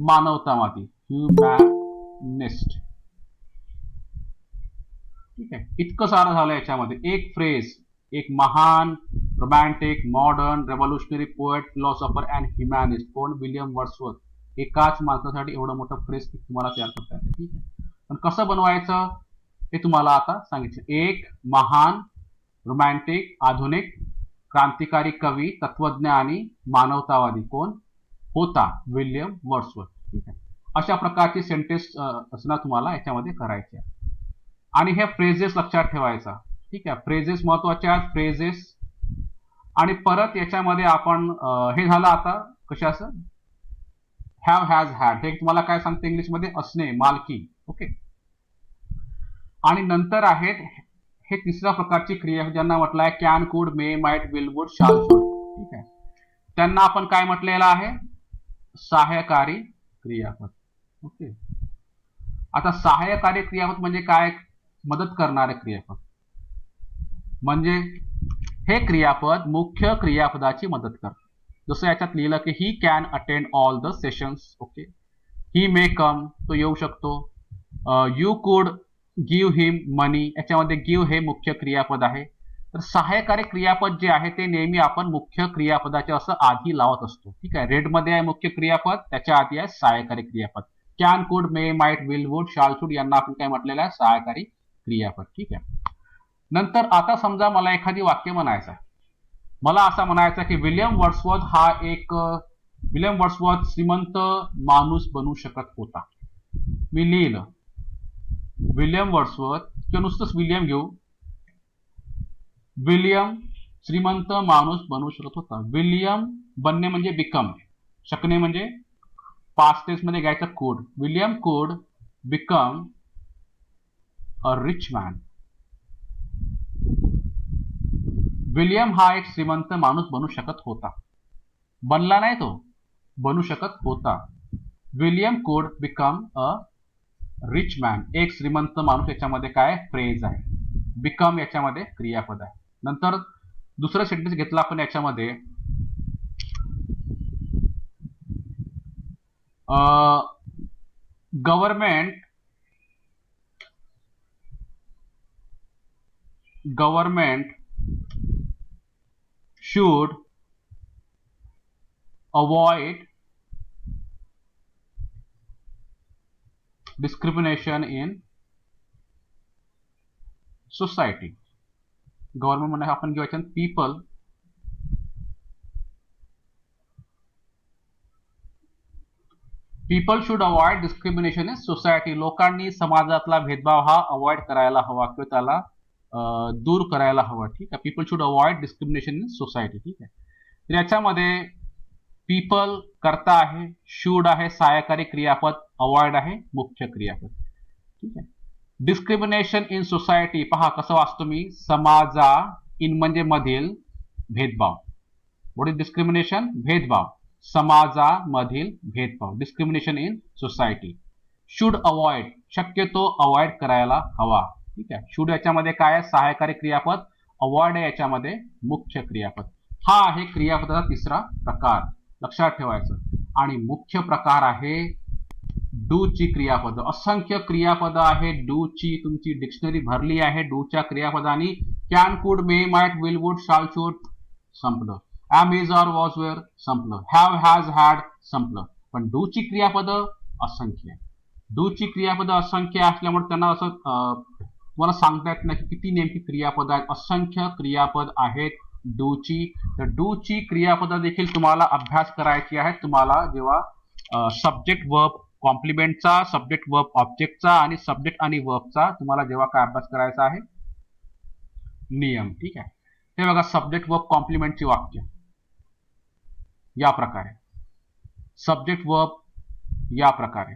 मानवतावादी, ह्युमॅनिस्ट. ठीक आहे, इतकं सारं झालं याच्यामध्ये. एक फ्रेज, एक महान romantic modern revolutionary poet philosopher and humanist कोण विलियम वर्ड्सवर्थ एकाच माणसासाठी एवढं मोठं फ्रेस तुम्हाला तयार करता येतं ठीक आहे पण कसं बनवायचं हे तुम्हाला आता सांगितलं एक महान रोमॅन्टिक आधुनिक क्रांतिकारी कवी तत्वज्ञ आणि मानवतावादी कोण होता विलियम वर्ड्सवर्थ ठीक आहे अशा प्रकारची सेंटेन्स रचना तुम्हाला याच्यामध्ये करायची आहे आणि हे फ्रेजेस लक्षात ठेवायचा ठीक आहे फ्रेजेस महत्वाच्या आहेत फ्रेजेस आणि परत याच्यामध्ये आपण हे झालं आता कशाचं हॅव हॅज हॅड हे तुम्हाला काय सांगते इंग्लिशमध्ये असणे मालकी ओके आणि नंतर आहेत हे तिसऱ्या प्रकारची क्रिया ज्यांना म्हटलं आहे can could may might will would shall should ठीक आहे त्यांना आपण काय म्हटलेलं आहे सहाय्यकारी क्रियापद ओके आता सहाय्यकारी क्रियापद म्हणजे काय मदत करणारे क्रियापद म्हणजे हे क्रियापद मुख्य क्रियापदाची मदत करते जसं याच्यात लिहिलं की he can attend all the sessions okay he may come तो येऊ शकतो यू कुड गिव्ह हिम मनी याच्यामध्ये गिव्ह हे मुख्य क्रियापद आहे तर सहाय्यकारी क्रियापद जे आहे ते नेहमी आपण मुख्य क्रियापदाचे असं आधी लावत असतो ठीक आहे रेडमध्ये आहे मुख्य क्रियापद त्याच्या आधी आहे सहाय्यकारी क्रियापद can could may might will would shall should यांना आपण काय म्हटलेलं आहे सहाय्यकारी क्रियापद ठीक आहे नंतर आता समजा मला एखादी वाक्य म्हणायचं आहे मला असं म्हणायचं की विलियम वर्ड्सवर्थ हा एक विलियम वर्ड्सवर्थ श्रीमंत माणूस बनू शकत होता मी लिहिलं विलियम वर्ड्सवर्थ किंवा नुसतंच विलियम घेऊ विलियम श्रीमंत माणूस बनू शकत होता विलियम बनणे म्हणजे बिकम शकणे म्हणजे पास्ट टेन्स मध्ये घ्यायचं कुड विलियम कुड become a rich man William हा एक श्रीमंत माणूस बनू शकत होता बनला नाही तो बनू शकत होता विलियम कुड बिकम अ रिच मॅन एक श्रीमंत माणूस याच्यामध्ये काय फ्रेज आहे बिकम याच्यामध्ये क्रियापद आहे नंतर दुसरं सेंटेन्स घेतलं आपण याच्यामध्ये government should avoid discrimination in society government म्हणजे आपण घेऊया people should avoid discrimination in society लोकांनी समाजातला भेदभाव हा अवॉइड करायला हवा किंवा त्याला दूर करायला हवा ठीक आहे people should avoid discrimination in society ठीक आहे तर याच्यामध्ये पीपल कर्ता आहे शूड आहे सहाय्यकारी क्रियापद अवॉइड आहे मुख्य क्रियापद ठीक आहे डिस्क्रिमिनेशन इन सोसायटी पहा कसं वाचतो मी समाजा इन म्हणजे मधील भेदभाव व्हॉट इज डिस्क्रिमिनेशन भेदभाव समाजामधील भेदभाव discrimination in society should avoid शक्यतो अवॉइड करायला हवा ठीक आहे शुड याच्यामध्ये काय आहे सहाय्यकारी क्रियापद अवॉइड आहे याच्यामध्ये मुख्य क्रियापद हा आहे क्रियापदाचा तिसरा प्रकार लक्षात ठेवायचं आणि मुख्य प्रकार आहे डू ची क्रियापद असंख्य क्रियापद आहे डू ची तुमची डिक्शनरी भरली आहे डू च्या क्रियापदांनी can could may might will would shall should संपलं am is or was were संपलं हॅव हॅज हॅड संपलं पण डू ची क्रियापद असंख्य डू ची क्रियापद असंख्य असल्यामुळे त्यांना असं तुम्हाला सांगता येत नाही किती नेमकी क्रियापद आहेत असंख्य क्रियापद आहेत डूची तर डूची क्रियापद देखील तुम्हाला अभ्यास करायची आहे तुम्हाला जेव्हा सब्जेक्ट वर्ब कॉम्प्लिमेंटचा सब्जेक्ट वर्ब ऑब्जेक्टचा आणि सब्जेक्ट आणि वर्बचा तुम्हाला जेव्हा काय अभ्यास करायचा आहे नियम ठीक आहे ते बघा सब्जेक्ट वर्ब कॉम्प्लिमेंटची वाक्य या प्रकारे सब्जेक्ट वर्ब या प्रकारे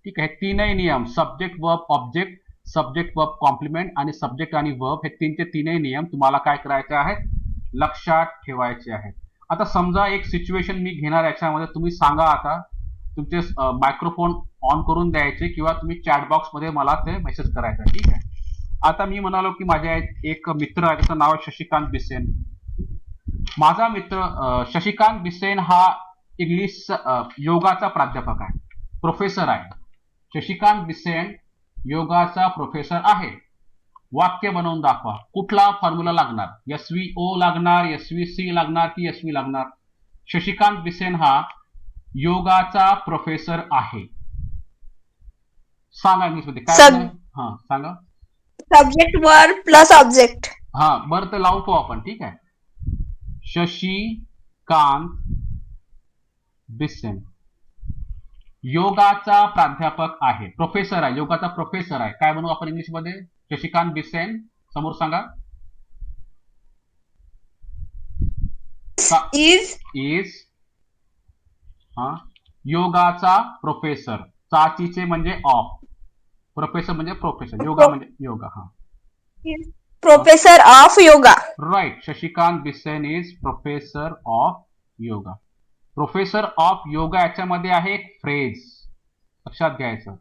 ठीक आहे तीनही नियम subject verb object subject verb complement आणि सब्जेक्ट आणि वर्ब हे तीनचे तीनही नियम तुम्हाला काय करायचे आहेत लक्षात ठेवायचे आहेत आता समजा एक सिच्युएशन मी घेणार याच्यामध्ये तुम्ही सांगा आता तुमचे मायक्रोफोन ऑन करून द्यायचे किंवा तुम्ही चॅट बॉक्स मध्ये मला ते मेसेज करायचं ठीक आहे आता मी म्हणालो की माझ्या एक मित्र आहे त्याचं नाव आहे शशिकांत बिसेन माझा मित्र शशिकांत बिसेन हा इंग्लिश योगाचा प्राध्यापक आहे प्रोफेसर आहे शशिकांत बिसेन योगाचा प्रोफेसर आहे वाक्य बनवून दाखवा. कुठला फॉर्म्युला लागणार? SVO लागणार, SVC लागणार की SV लागणार? शशिकांत बिसेन हा योगाचा प्रोफेसर आहे. सांगा इंग्लिश मध्ये काय सब होणार? हा सांगा. Subject verb plus object. हा बरं तर लावू पाहू आपण. ठीक आहे. शशिकांत बिसेन योगाचा प्राध्यापक आहे, प्रोफेसर आहे, योगाचा प्रोफेसर आहे. काय म्हणू आपण इंग्लिश मध्ये? शशिकांत बिसेन समोर सांगा. इज हा योगाचा प्रोफेसर. चाचीचे म्हणजे ऑफ, प्रोफेसर म्हणजे प्रोफेसर, योगा म्हणजे योगा. हा professor of yoga. Right. Shashikant Bisen is professor of yoga. Professor of yoga याच्यामध्ये आहे एक फ्रेज, लक्षात घ्यायचं.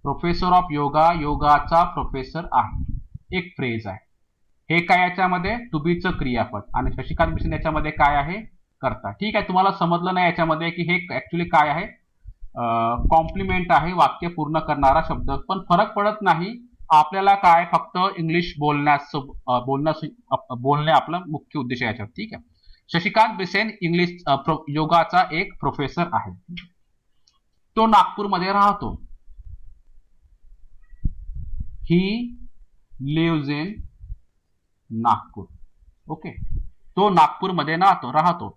प्रोफेसर ऑफ योगा, योगाचा प्रोफेसर आहे, एक फ्रेज आहे. हे काय याच्यामध्ये? टू बीचं क्रियापद. आणि शशिकांत बिसेन याच्यामध्ये काय आहे? करता. ठीक आहे. तुम्हाला समजलं नाही याच्यामध्ये की हे ऍक्च्युली काय आहे? कॉम्प्लिमेंट आहे, वाक्य पूर्ण करणारा शब्द. पण फरक पडत नाही आपल्याला. काय फक्त इंग्लिश बोलणे आपला मुख्य उद्देश आहे याच्यावर. ठीक आहे. शशिकांत बिसेन इंग्लिश योगाचा एक प्रोफेसर आहे. तो नागपूरमध्ये राहतो. ही लिव्हज इन नागपूर. ओके. तो नागपूरमध्ये राहतो.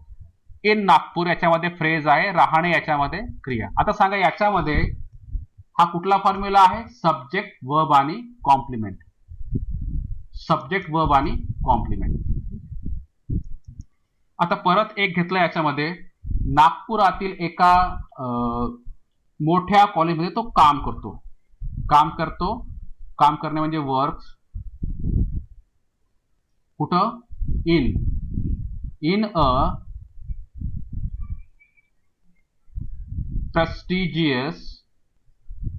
इन नागपूर याच्यामध्ये फ्रेज आहे, राहणे याच्यामध्ये क्रिया. आता सांगा याच्यामध्ये हा कुठला फॉर्म्युला आहे? सब्जेक्ट वर्ब आणि कॉम्प्लिमेंट. सब्जेक्ट वर्ब आणि कॉम्प्लिमेंट. आता परत एक घेतलं याच्यामध्ये. नागपुरातील एका मोठ्या कॉलेजमध्ये तो काम करतो. काम करणे म्हणजे वर्क. कुठं? In a prestigious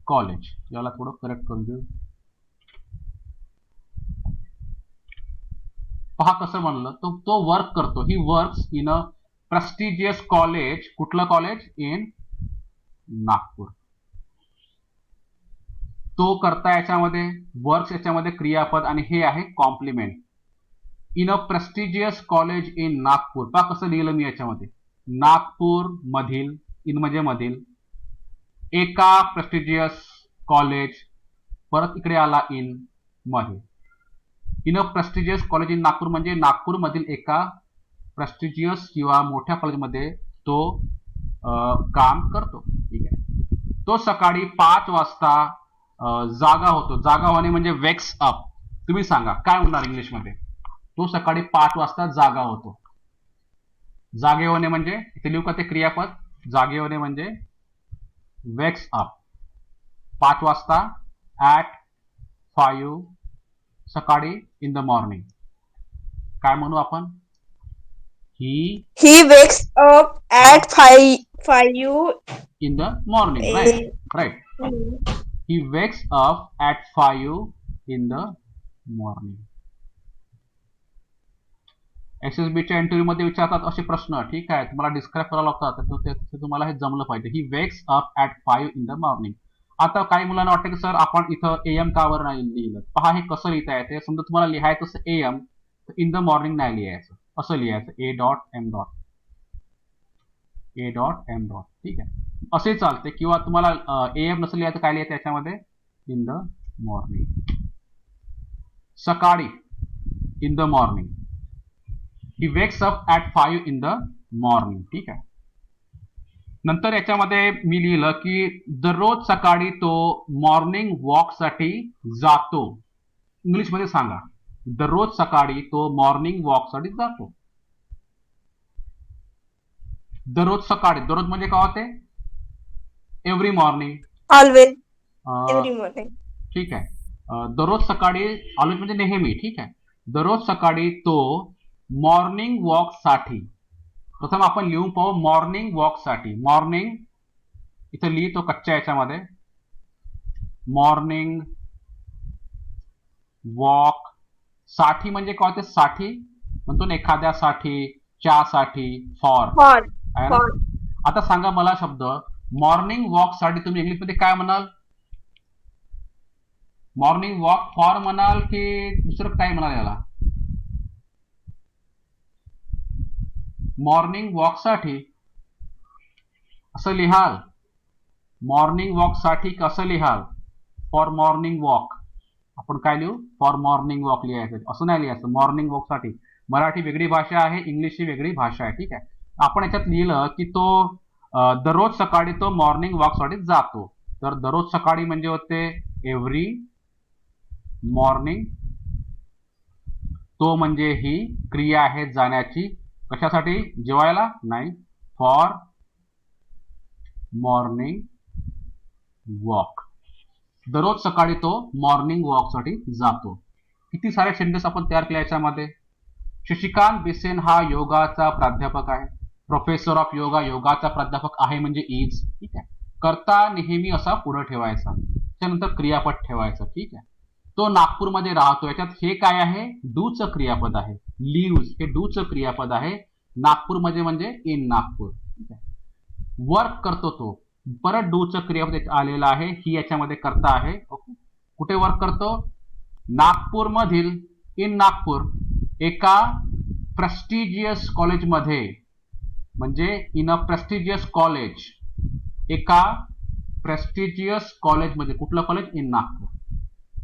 college. याला थोडं करेक्ट करून देऊ. पहा कसं म्हणलं, तो वर्क करतो. He works in a prestigious college. कुठलं कॉलेज? इन नागपूर. तो करता याच्यामध्ये वर्क्स याच्यामध्ये क्रियापद आणि हे आहे complement. In a prestigious college in Nagpur. पहा कसं लिहिलं मी याच्यामध्ये. नागपूर मधील, इन म्हणजे मधील, एका प्रेस्टिजियस कॉलेज, परत इकडे आला इन मध्ये. In a prestigious college in Nagpur म्हणजे नागपूर मधील एका प्रेस्टिजियस किंवा मोठ्या कॉलेजमध्ये तो काम करतो. ठीक आहे. तो सकाळी 5 वाजता जागा होतो. जागा होणे म्हणजे वेक्स अप. तुम्ही सांगा काय होणार इंग्लिश मध्ये? तो सकाळी 5 वाजता जागा होतो. जागे होणे म्हणजे इथे लिहू का ते क्रियापद? जागे होणे म्हणजे वेक्स अप. 5 वाजता, ऍट 5 सकाळी, इन द मॉर्निंग. काय म्हणू आपण? He wakes up at 5 in the morning. Right. He wakes up at 5 in the morning. SSBच्या इंटरव्ह्यू मध्ये विचारतात असे प्रश्न. ठीक आहे. तुम्हाला डिस्क्राईब करायला लागतात, तर तुम्हाला हे जमलं पाहिजे. ही wakes up at 5 in the morning. आता काही मुलांना वाटतं की सर आपण इथं AM कावर नाही लिहिलं. पहा हे कसं लिहिता येते. समजा तुम्हाला लिहायचं असं AM, तर इन द मॉर्निंग नाही लिहायचं, असं लिहायचं A.M. A.M. ठीक आहे. असे चालते. किंवा तुम्हाला AM नसेल लिहायचं, काय लिहायचं याच्यामध्ये? In the morning. सकाळी, in the morning. He wakes up at 5 in the morning. ठीक आहे. नंतर याच्यामध्ये मी लिहिलं की दररोज सकाळी तो मॉर्निंग वॉक साठी जातो. इंग्लिश मध्ये सांगा. दररोज सकाळी तो मॉर्निंग वॉक साठी जातो. दररोज सकाळी, दररोज म्हणजे काय होते? Every morning, always, every morning. ठीक आहे. दररोज सकाळी, ऑलवेज म्हणजे नेहमी. ठीक आहे. दररोज सकाळी तो मॉर्निंग वॉक साठी. प्रथम आपण लिहून पाहू मॉर्निंग वॉक साठी. मॉर्निंग इथे लिहितो कच्च्या याच्यामध्ये. मॉर्निंग वॉक साठी म्हणजे काय होते? साठी म्हणतो ना, एखाद्यासाठी, साठी, फॉर आहे ना. आता सांगा मला शब्द मॉर्निंग वॉक साठी तुम्ही इंग्लिश मध्ये काय म्हणाल? मॉर्निंग वॉक फॉर म्हणाल की दुसरं काय म्हणाल याला? मॉर्निंग वॉक साठी असं लिहाल, मॉर्निंग वॉक साठी कसं लिहाल? फॉर मॉर्निंग वॉक आपण काय लिहू? फॉर मॉर्निंग वॉक लिहायचं, असं नाही लिहायचं. मॉर्निंग वॉक साठी मराठी वेगळी भाषा आहे, इंग्लिश ही वेगळी भाषा आहे. ठीक आहे, आपण याच्यात लिहिलं की तो दररोज सकाळी तो मॉर्निंग वॉक साठी जातो. तर दररोज सकाळी म्हणजे होते एव्हरी मॉर्निंग. तो म्हणजे ही क्रिया आहे जाण्याची. कशासाठी? जेवायला नाही, फॉर मॉर्निंग वॉक. दररोज सकाळी तो मॉर्निंग वॉक साठी जातो. किती सारे सेंटेन्स आपण तयार केले याच्यामध्ये. शशिकांत बिसेन हा योगाचा प्राध्यापक आहे. प्रोफेसर ऑफ योगा, योगाचा प्राध्यापक आहे म्हणजे इज. ठीक आहे, करता नेहमी असा पुढे ठेवायचा, त्यानंतर क्रियापद ठेवायचं. ठीक आहे, तो नागपूरमध्ये राहतो. याच्यात हे काय आहे? डूचं क्रियापद आहे. लिव्स हे डूचं क्रियापद आहे. नागपूरमध्ये म्हणजे इन नागपूर. ठीक आहे, वर्क करतो तो, परत डूचं क्रियापद आलेलं आहे. ही याच्यामध्ये करता आहे. ओके, कुठे वर्क करतो? नागपूरमधील, इन नागपूर, एका प्रेस्टिजियस कॉलेजमध्ये, म्हणजे इन अ प्रेस्टिजियस कॉलेज, एका प्रेस्टिजियस कॉलेजमध्ये. कुठलं कॉलेज? इन नागपूर.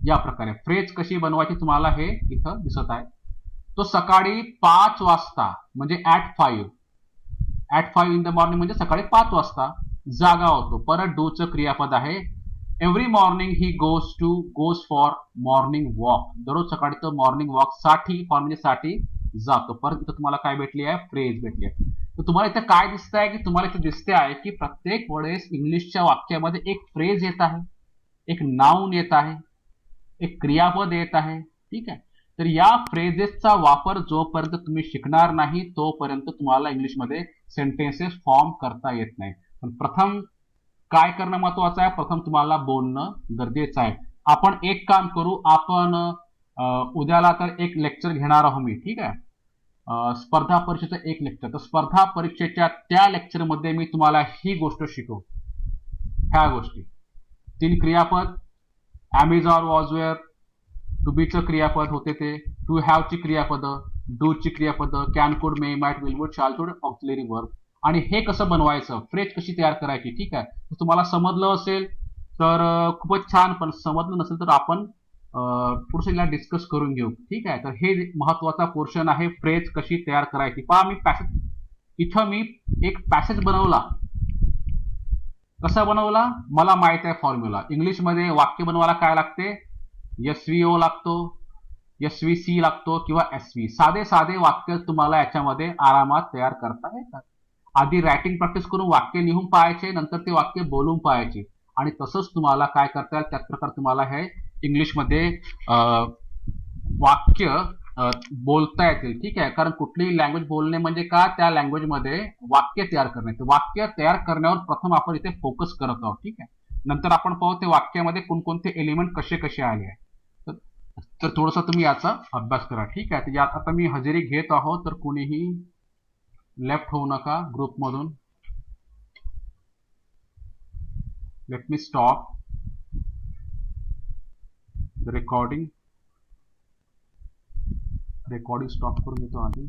या प्रकारे फ्रेज कशी बनवायची तुम्हाला हे इथं दिसत आहे. तो सकाळी 5 वाजता म्हणजे ॲट 5 इन द मॉर्निंग म्हणजे सकाळी 5 वाजता जागा होतो. परत डूचं क्रियापद आहे. Every morning he goes for morning walk. दररोज सकाळी तो मॉर्निंग वॉक साठी, फॉर म्हणजे साठी जातो. परत इथं तुम्हाला काय भेटली आहे? फ्रेज भेटली आहे. तर तुम्हाला इथं काय दिसत आहे की तुम्हाला इथं दिसते आहे की प्रत्येक वेळेस इंग्लिशच्या वाक्यामध्ये एक फ्रेज येत आहे, एक नाउन येत आहे, एक क्रियापद येत आहे. ठीक आहे, तर या फ्रेजेसचा वापर जोपर्यंत तुम्ही शिकणार नाही तोपर्यंत तुम्हाला इंग्लिशमध्ये सेंटेन्सेस फॉर्म करता येत नाही. पण प्रथम काय करणं महत्वाचं आहे? प्रथम तुम्हाला बोलणं गरजेचं आहे. आपण एक काम करू, आपण उद्याला तर एक लेक्चर घेणार आहोत मी. ठीक आहे, स्पर्धा परीक्षेचं एक लेक्चर. तर स्पर्धा परीक्षेच्या त्या लेक्चरमध्ये मी तुम्हाला ही गोष्ट शिकवू. ह्या गोष्टी 3 क्रियापद, ॲमेझॉन वॉज वेअर, टू बीचं क्रियापद होते ते, टू हॅवची क्रियापद, डूची क्रियापद, can, could, may, might, will, would, shall, should, auxiliary verb. आणि हे कसं बनवायचं, फ्रेज कशी तयार करायची. ठीक आहे, तुम्हाला समजलं असेल तर खूपच छान, पण समजलं नसेल तर आपण पुढच्या डिस्कस करून घेऊ. ठीक आहे, तर हे महत्वाचा पोर्शन आहे, फ्रेज कशी तयार करायची. पहा, मी पॅसेज इथं मी एक पॅसेज बनवला. कसा बनवला? मला माहित आहे फॉर्म्युला. इंग्लिशमध्ये वाक्य बनवायला काय लागते? SVO लागतो, SVC लागतो किंवा SV. साधे साधे वाक्य तुम्हाला याच्यामध्ये आरामात तयार करता येतात. आधी रायटिंग प्रॅक्टिस करून वाक्य लिहून पाहायचे, नंतर ते वाक्य बोलून पाहायचे, आणि तसंच तुम्हाला काय करता येईल त्याच प्रकारे तुम्हाला हे इंग्लिशमध्ये वाक्य बोलता येतील. ठीक आहे, कारण कुठलीही लँग्वेज बोलणे म्हणजे का? त्या लँग्वेजमध्ये वाक्य तयार करणे. वाक्य तयार करण्यावर प्रथम आपण इथे फोकस करत आहोत. ठीक आहे, नंतर आपण पाहू ते वाक्यामध्ये कोणकोणते एलिमेंट कसे कसे आले आहे. तर थोडासा तुम्ही याचा अभ्यास करा. ठीक आहे, तर यात आता मी हजेरी घेत आहोत, तर कोणीही लेफ्ट होऊ नका ग्रुपमधून. Let me stop the recording. Recording stop करून घेतो आधी.